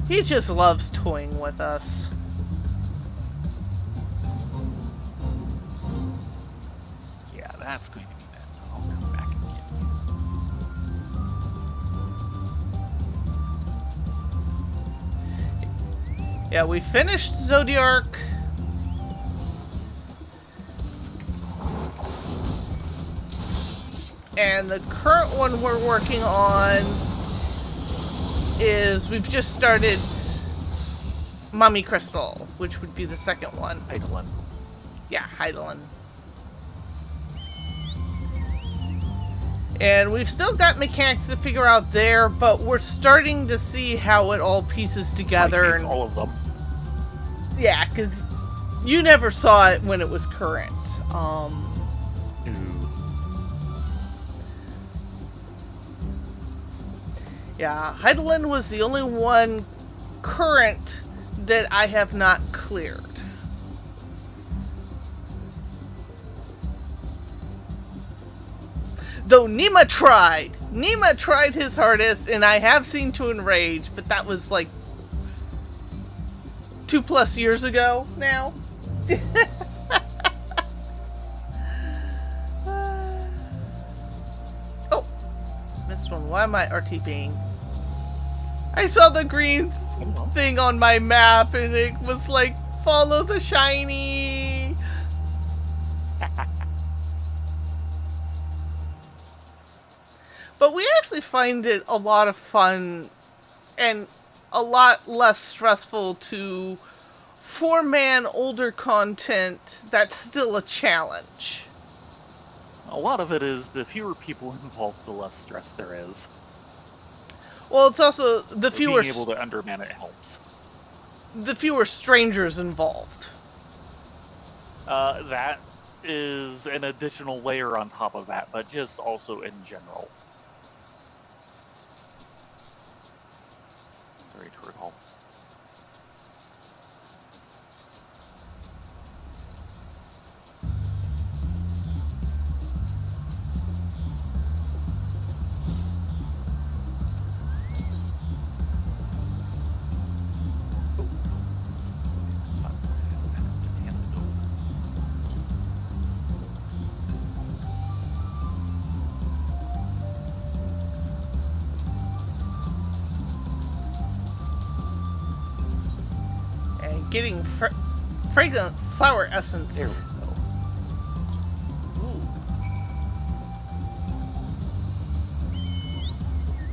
He just loves toying with us. Yeah, that's going to be bad, so I'll come back and get you. Yeah, we finished Zodiark. And the current one we're working on is we've just started Mummy Crystal, which would be the second one. Eidolon. Yeah, Heidelin. And we've still got mechanics to figure out there, but we're starting to see how it all pieces together. And all of them. yeah, because you never saw it when it was current. Ooh. Yeah, Heidelin was the only one current that I have not cleared. Though Nima tried. Nima tried his hardest, and I have seen to enrage, but that was like... 2+ years ago now. Oh, missed one. Why am I RTPing? I saw the green thing on my map and it was like, follow the shiny. But we actually find it a lot of fun and a lot less stressful to 4-man older content that's still a challenge. A lot of it is the fewer people involved, the less stress there is. Well, it's also the fewer Being able to underman it helps. the fewer strangers involved. That is an additional layer on top of that, but just also in general. Sorry to recall. And getting fragrant flower essence. There we go. Ooh.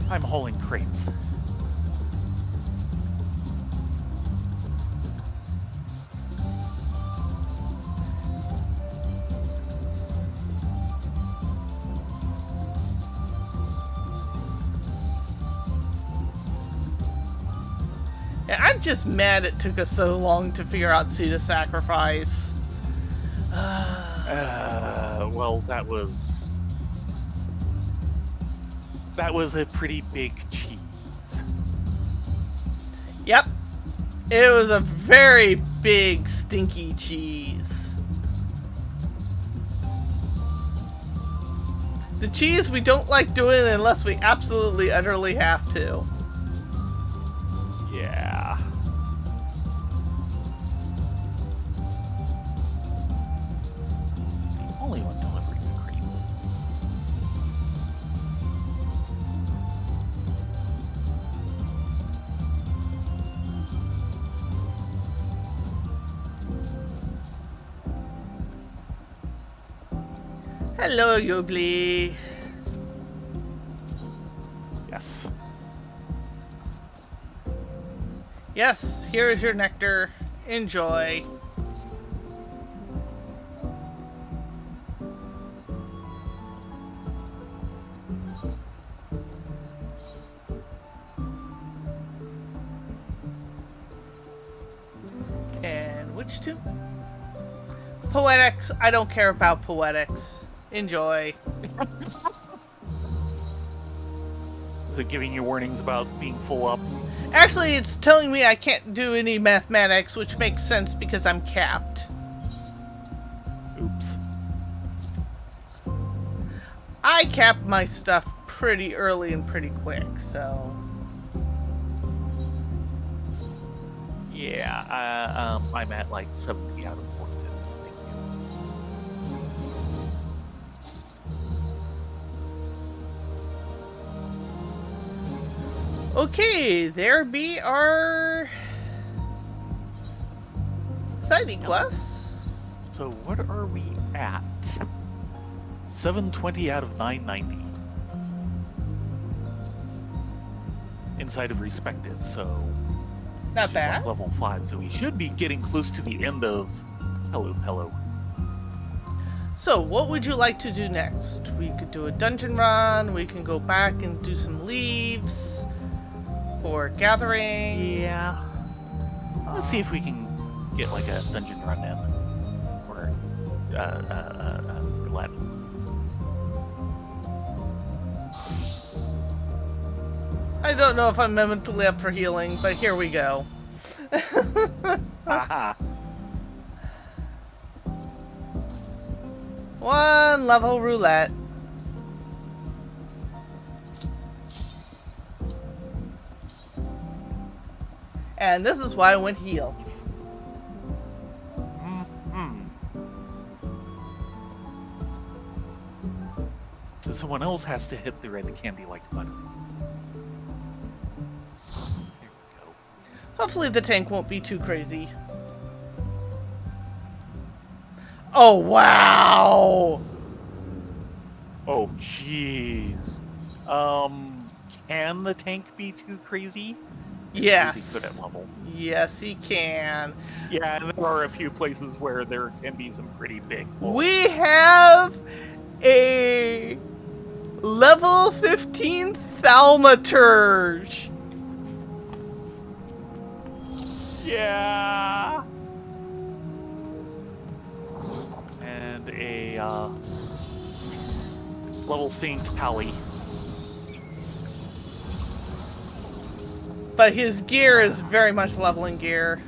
I'm hauling crates. Yeah, I'm just mad it took us so long to figure out Pseudo Sacrifice. Well, that was a pretty big cheese. Yep. It was a very big, stinky cheese. The cheese we don't like doing unless we absolutely, utterly have to. Yeah. The only one delivering the cream. Hello, Yobli. Yes. Yes, here is your nectar. Enjoy. And which two? Poetics. I don't care about poetics. Enjoy. Is it giving you warnings about being full up? Actually, it's telling me I can't do any mathematics, which makes sense because I'm capped. Oops. I cap my stuff pretty early and pretty quick, so... Yeah, I'm at like 70 out of 40. Thank you. Okay, there be our... Society quests. So what are we at? 720 out of 990. Inside of respected, so... Not bad. Level 5, so we should be getting close to the end of... Hello. So, what would you like to do next? We could do a dungeon run, we can go back and do some leaves for gathering. Yeah. Let's see if we can get like a dungeon run in. Or, roulette. I don't know if I'm mentally up for healing, but here we go. Haha. One level roulette. And this is why I went heals. someone else has to hit the red candy-like button. There we go. Hopefully the tank won't be too crazy. Oh, wow! Oh, jeez. Can the tank be too crazy? Yes. Is he good at level? Yes, he can. Yeah, there are a few places where there can be some pretty big bulls. We have a level 15 thaumaturge. Yeah. And a level Saint Pally. But his gear is very much leveling gear.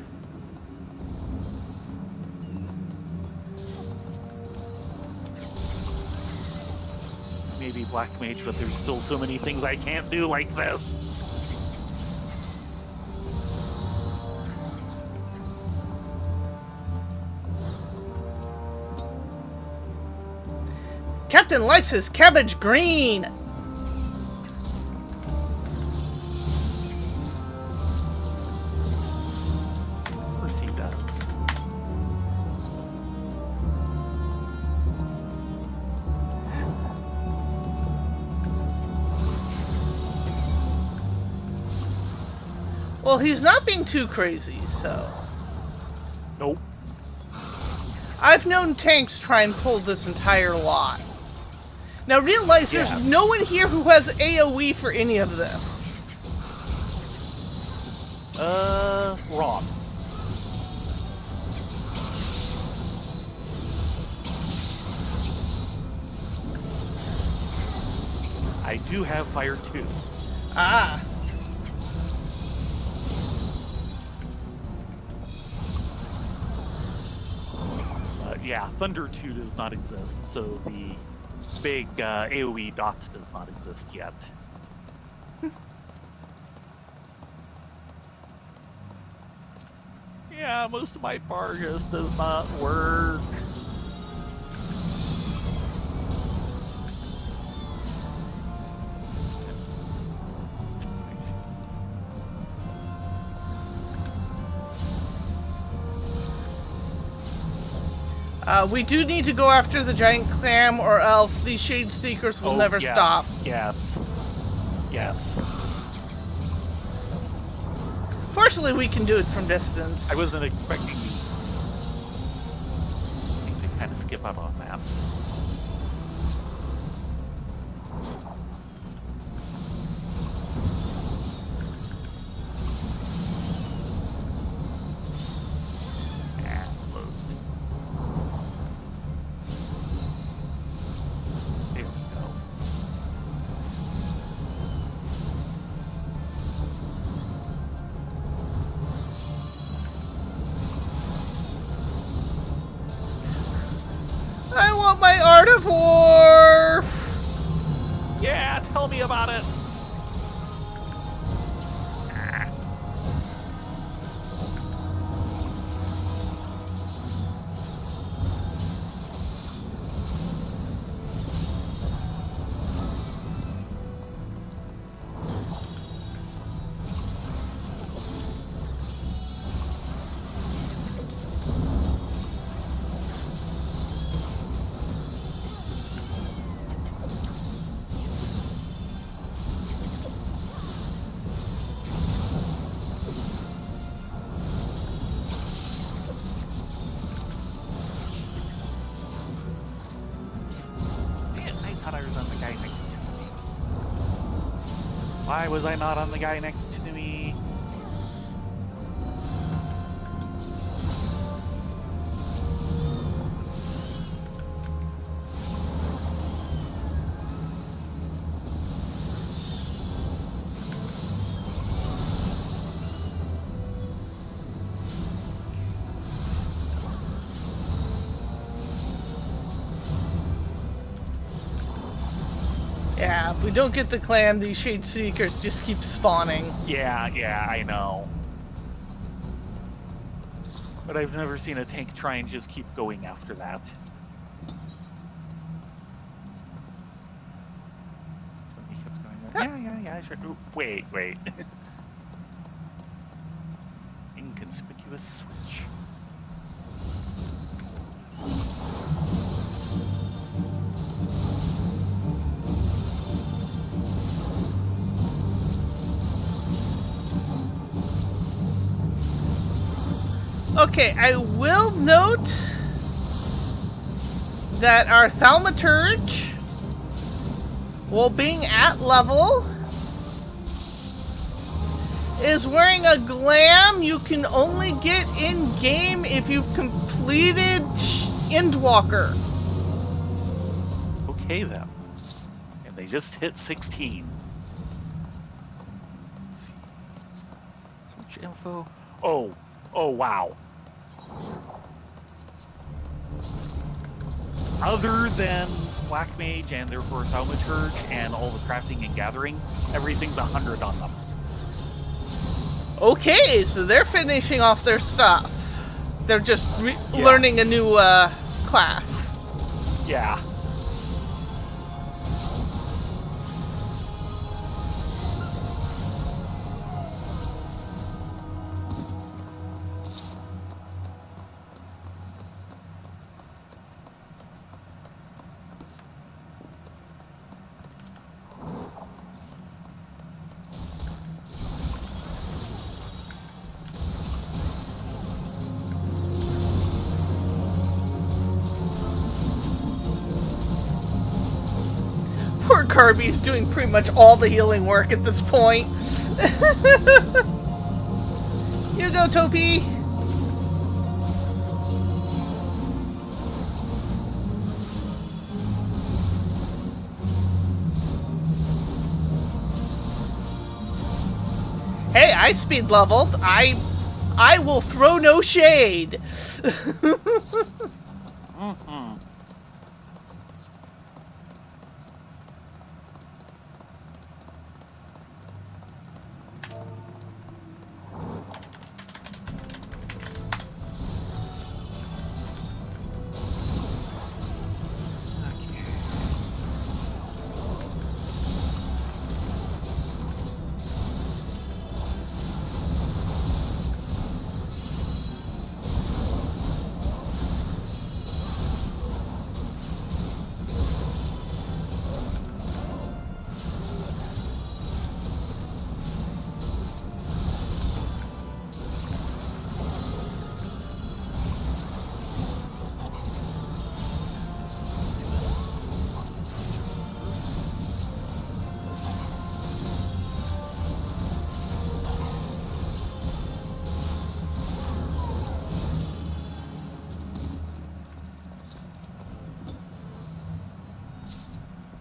Maybe Black Mage, but there's still so many things I can't do like this. Captain likes his cabbage green. Of course he does. Well, he's not being too crazy, so... Nope. I've known tanks try and pull this entire lot. Now realize Yes. there's no one here who has AoE for any of this. Wrong. I do have fire too. Ah. Yeah, Thunder 2 does not exist, so the big AoE dot does not exist yet. Yeah, most of my bar just does not work. We do need to go after the giant clam, or else these shade seekers will never yes, stop. Yes. Yes. Fortunately, we can do it from distance. I wasn't expecting you to kind of skip out on that. Closed. There we go. I want my Art of War! Yeah, tell me about it. Man, I thought I was on the guy next to me. Why was I not on the guy next to me? Yeah, if we don't get the clam, these shade seekers just keep spawning. Yeah, I know. But I've never seen a tank try and just keep going after that. Wait. Inconspicuous switch. Okay, I will note that our thaumaturge, while being at level, is wearing a glam you can only get in-game if you've completed Endwalker. Okay then. And they just hit 16. Let's see. Search info. Oh wow. Other than Black Mage and therefore Thaumaturge and all the crafting and gathering, everything's 100 on them. Okay, so they're finishing off their stuff. They're just Yes. learning a new class. Yeah. Poor Kirby's doing pretty much all the healing work at this point. You go, Topi. Hey, I speed leveled. I will throw no shade. Mm-hmm.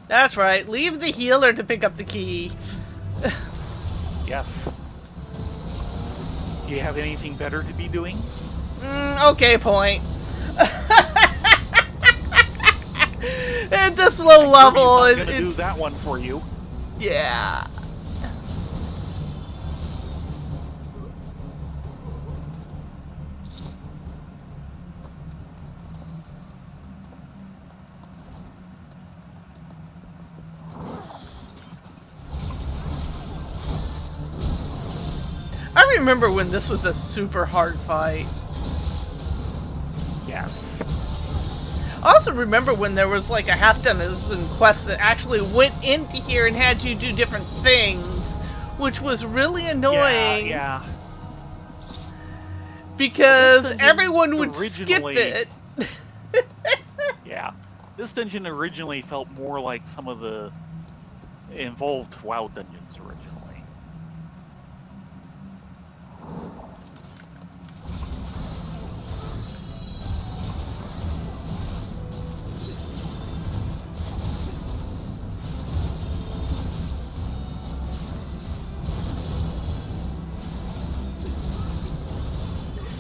That's right. Leave the healer to pick up the key. Yes. Do you have anything better to be doing? Okay, point. At this low level, I'm gonna do that one for you. Yeah. I remember when this was a super hard fight. Yes. I also remember when there was like a half-dozen quests that actually went into here and had you do different things, which was really annoying. Yeah. Because Well, everyone would skip it. Yeah. This dungeon originally felt more like some of the involved WoW dungeons originally.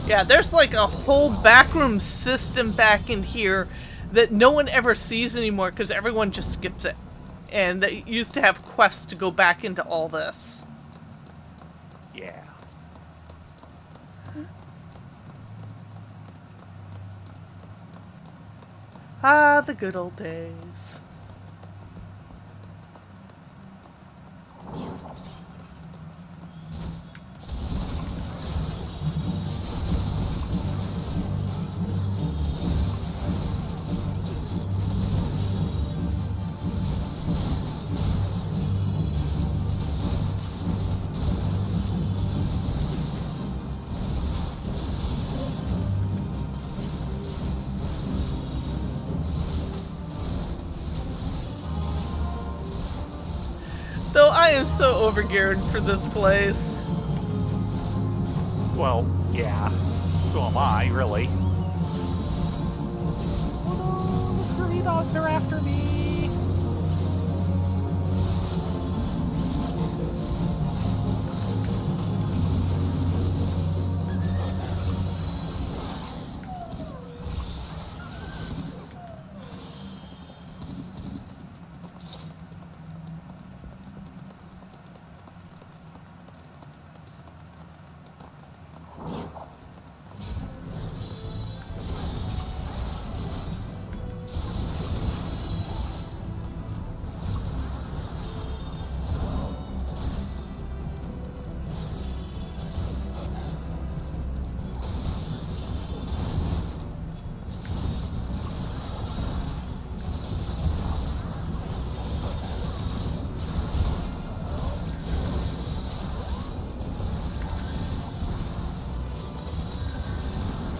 Yeah, there's like a whole backroom system back in here that no one ever sees anymore because everyone just skips it. And they used to have quests to go back into all this. Yeah. Ah, the good old days. am so overgeared for this place. Well, yeah. So am I, really. Oh no, the scurvy dogs are after me.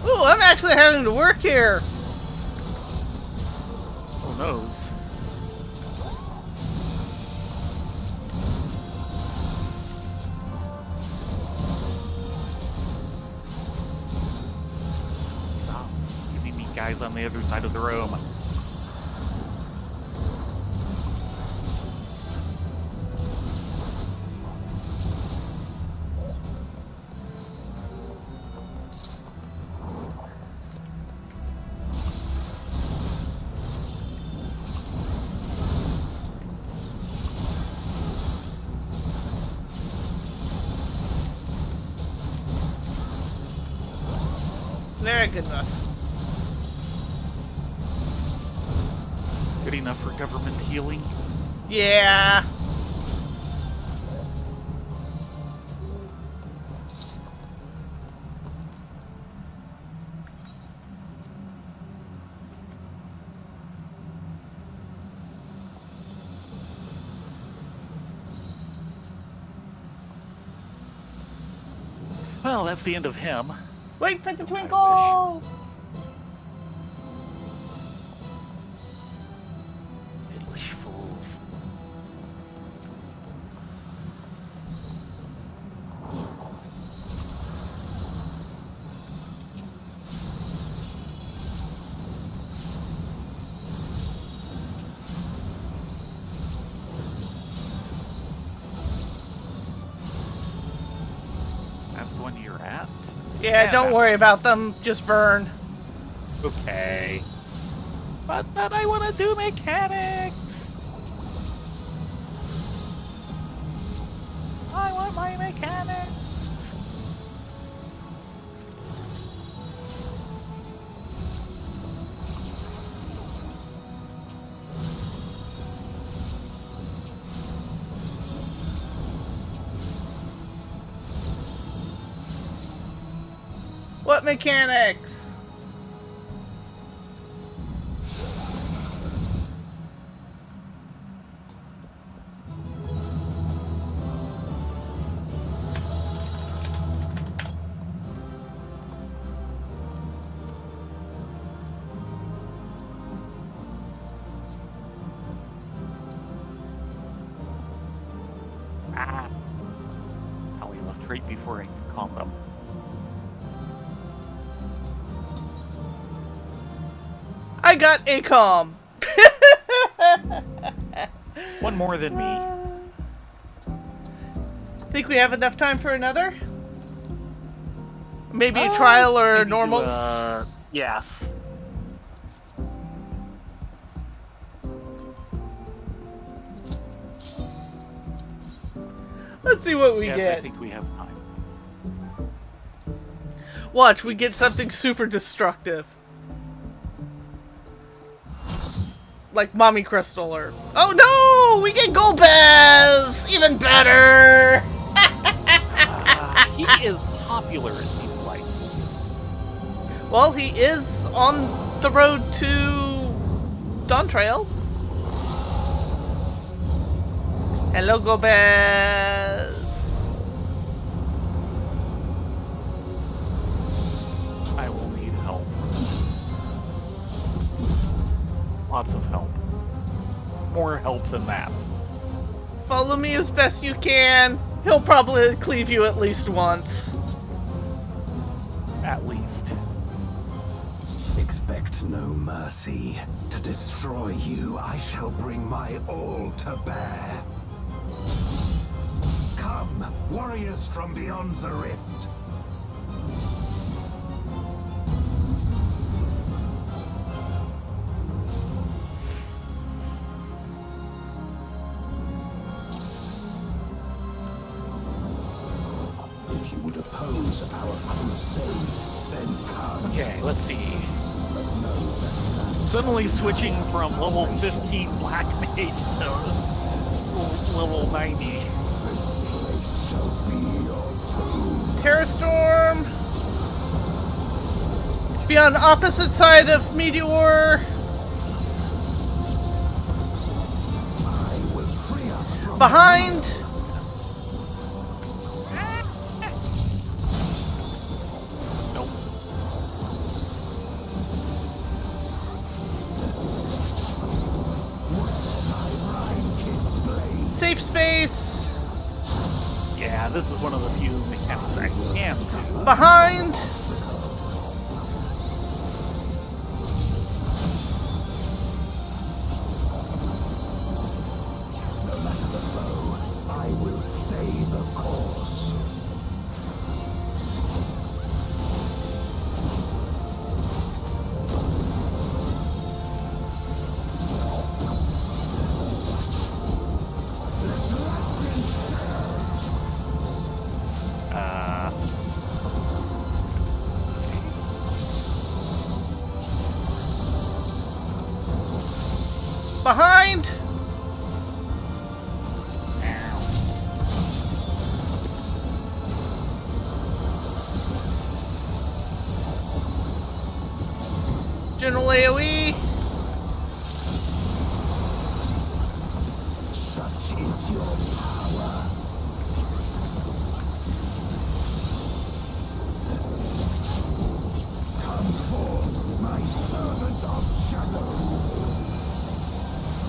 Ooh, I'm actually having to work here. Oh noes. Stop. You meet guys on the other side of the room. Very good enough. Good enough for government healing? Yeah. Well, that's the end of him. Wait for the twinkle! Fiddlish fools. That's the one you're at? Yeah, don't worry about them. Just burn. Okay. But then I want to do mechanics! I want my mechanics! What mechanics? Ah. Holly left right before I could calm them. I got a comm. One more than me. Think we have enough time for another? Maybe a trial or Maybe normal? Yes. Let's see what we Yes, get. I think we have time. Watch, we get something super destructive. Like Mommy Crystal or... Oh no! We get Golbez! Even better! He is popular, it seems like. Well, he is on the road to Dawntrail. Hello, Golbez. I will need help. Lots of help. More help than that. Follow me as best you can. He'll probably cleave you at least once. At least. Expect no mercy. To destroy you, I shall bring my all to bear. Come, warriors from beyond the rift. If you would oppose our crusade, then come. Okay, let's see. But know that Suddenly switching from level 15 Black Mage to level 90. this place shall be your tomb. Terror Storm. Be on opposite side of Meteor. I will free us from Behind. Nope. Safe space. Yeah, this is one of the few mechanics I can do. Behind. no matter the foe. I will stay the course. Uh, Behind. General AoE. Such is your power. Come forth, my servant of shadow.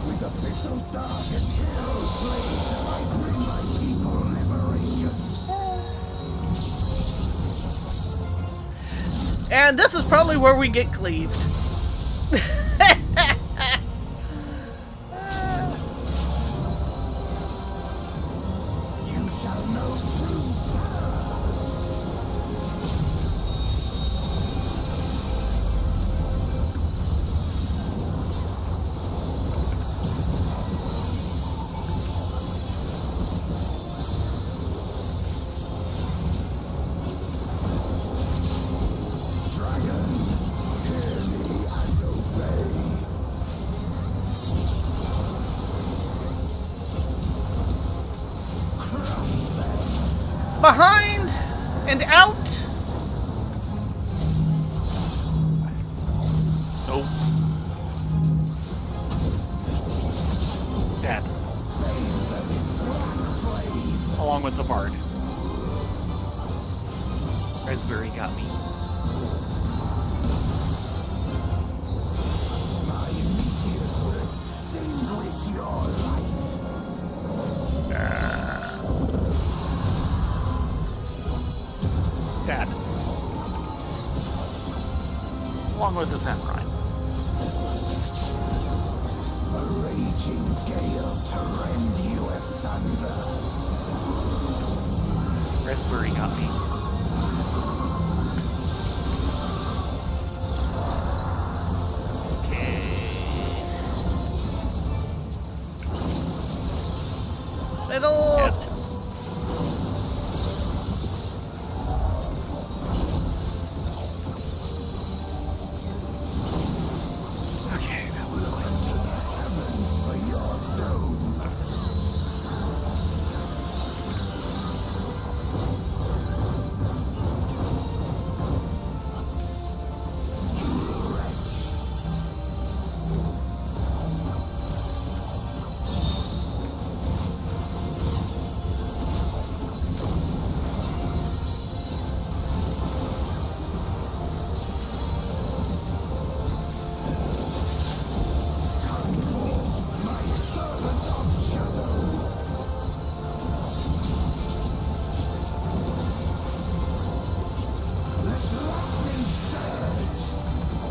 With official dark and hero blade, I bring my people liberation. And this is probably where we get cleaved. You shall know true dragon. Hear me and obey. Behind and out. nope. Dead. Along with the bard. Raspberry got me. My meteors will extinguish your light. Dead. Along with the samurai. A raging gale to rend you asunder. Raspberry got me. Okay. Middle. Hit. Okay, that was For your doom.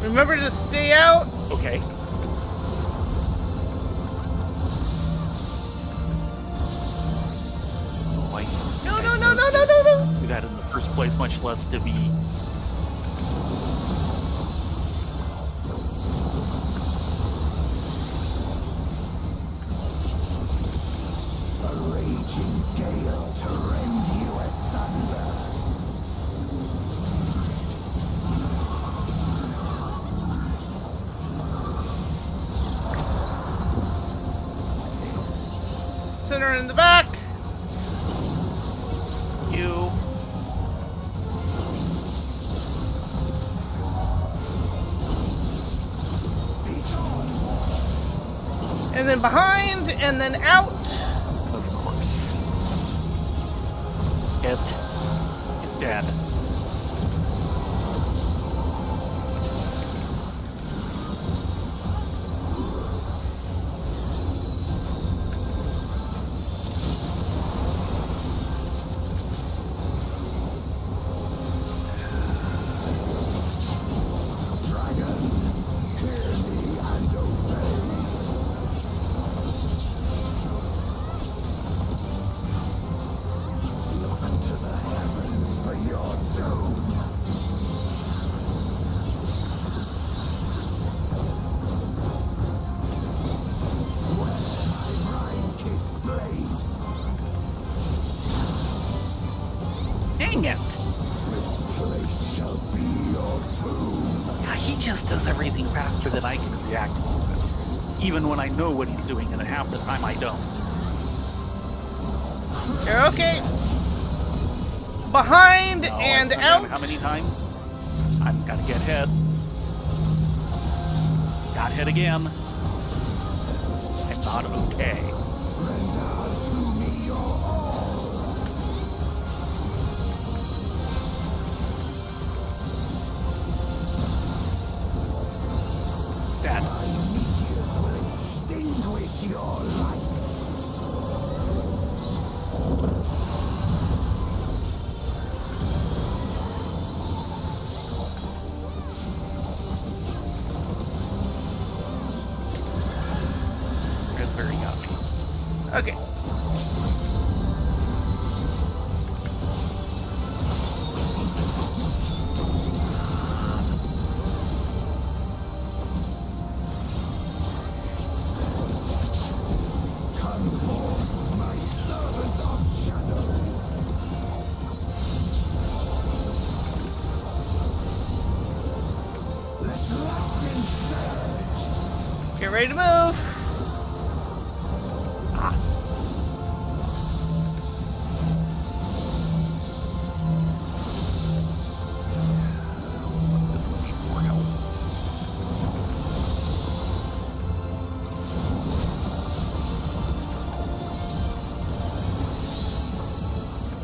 Remember to stay out. Okay. Oh, I No. do that in the first place, much less to be. A raging gale to rend you asunder. Center in the back. You. And then behind, and then out. Of course. Get dead. Dang it! Yeah, he just does everything faster than I can react to it. Even when I know what he's doing, and half the time I don't. You're okay. Behind No, and I've done out. that how many times? I've got to get hit. Got hit again. I'm not okay. Dead. Extinguish your light. Raspberry got me. Okay. Get ready to move. This one needs more help.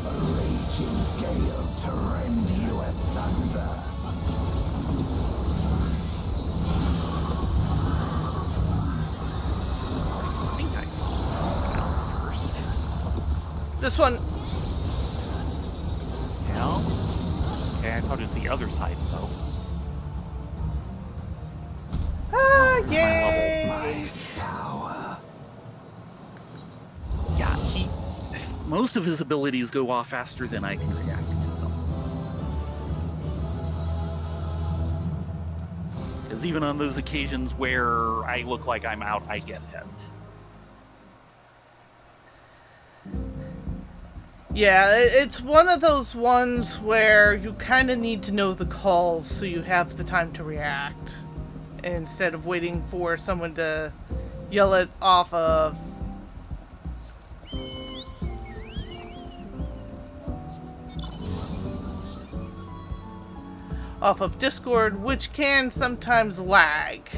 A raging gale to rend you asunder. I think I saw that out first. This one. Yeah? Okay, I thought it was the other side, though. Ah, My yay! Power. Yeah, most of his abilities go off faster than I can react to them. Because even on those occasions where I look like I'm out, I get hit. Yeah, it's one of those ones where you kind of need to know the calls so you have the time to react. Instead of waiting for someone to yell it off of. Off of Discord, which can sometimes lag.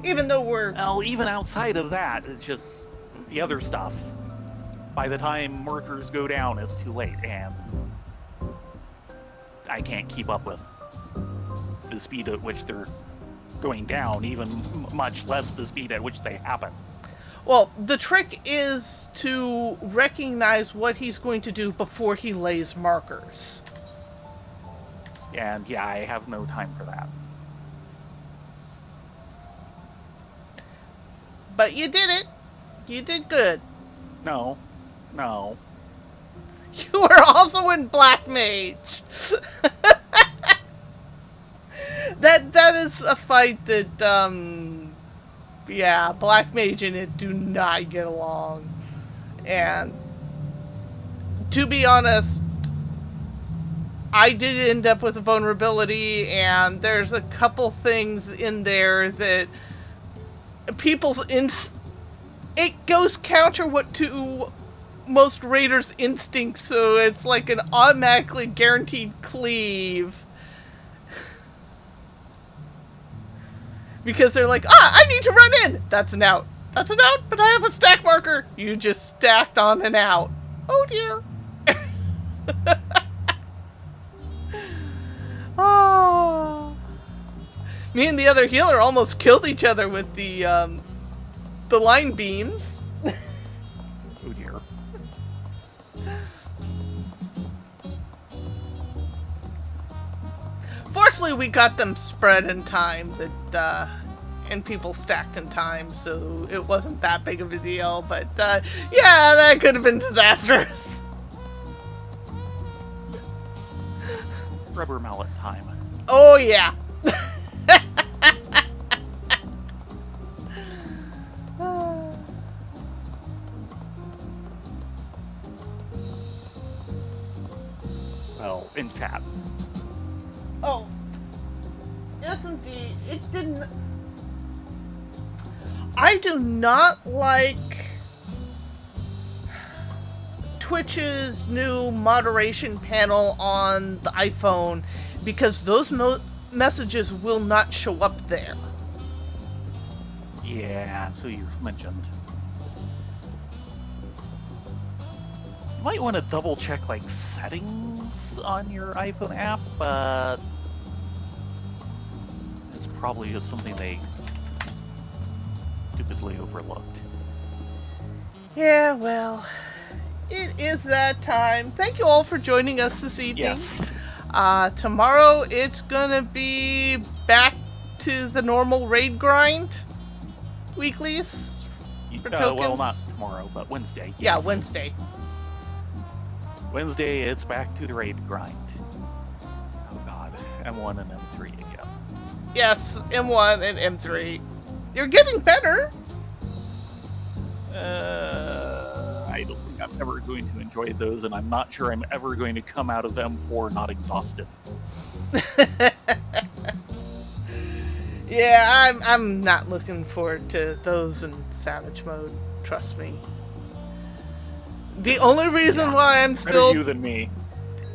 Even though we're. Well, even outside of that, it's just the other stuff. By the time markers go down, it's too late, and I can't keep up with the speed at which they're going down, even much less the speed at which they happen. Well, the trick is to recognize what he's going to do before he lays markers. And yeah, I have no time for that. But you did it. You did good. No. No. You were also in Black Mage. that is a fight that, yeah, Black Mage and it do not get along. And to be honest, I did end up with a vulnerability, and there's a couple things in there that it goes counter to most raiders' instincts, so it's like an automatically guaranteed cleave. Because they're like, I need to run in! That's an out. That's an out, but I have a stack marker. You just stacked on an out. Oh dear. Oh. Me and the other healer almost killed each other with the line beams. Oh dear. Fortunately, we got them spread in time that, and people stacked in time, so it wasn't that big of a deal. But yeah, that could have been disastrous. Rubber mallet time. Oh yeah. Well, in chat. Oh. Yes, indeed. It didn't. I do not like Twitch's new moderation panel on the iPhone because those messages will not show up there. Yeah, so you've mentioned. You might want to double check like settings on your iPhone app, but it's probably just something they stupidly overlooked. Yeah, well, it is that time. Thank you all for joining us this evening. Yes. Tomorrow it's gonna be back to the normal raid grind. Weeklies for tokens. Well, not tomorrow, but Wednesday. Yes. Yeah, Wednesday. Wednesday, it's back to the raid grind. Oh god, M1 and M3 again. Yes, M1 and M3. You're getting better. I don't think I'm ever going to enjoy those, and I'm not sure I'm ever going to come out of M4 not exhausted. Yeah, I'm not looking forward to those in Savage mode. Trust me. The only reason why I'm Better still you than me.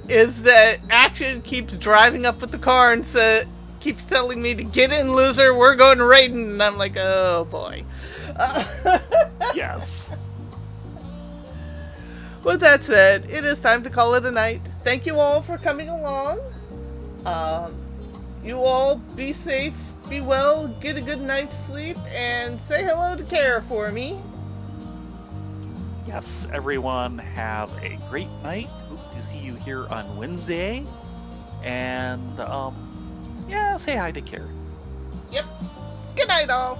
is that Action keeps driving up with the car and keeps telling me to get in, loser. We're going raiding, and I'm like, oh boy. Yes. With that said, it is time to call it a night. Thank you all for coming along. You all be safe, be well, get a good night's sleep, and say hello to Kara for me. Yes, everyone have a great night. Hope to see you here on Wednesday. And, yeah, say hi to Kara. Yep. Good night, all.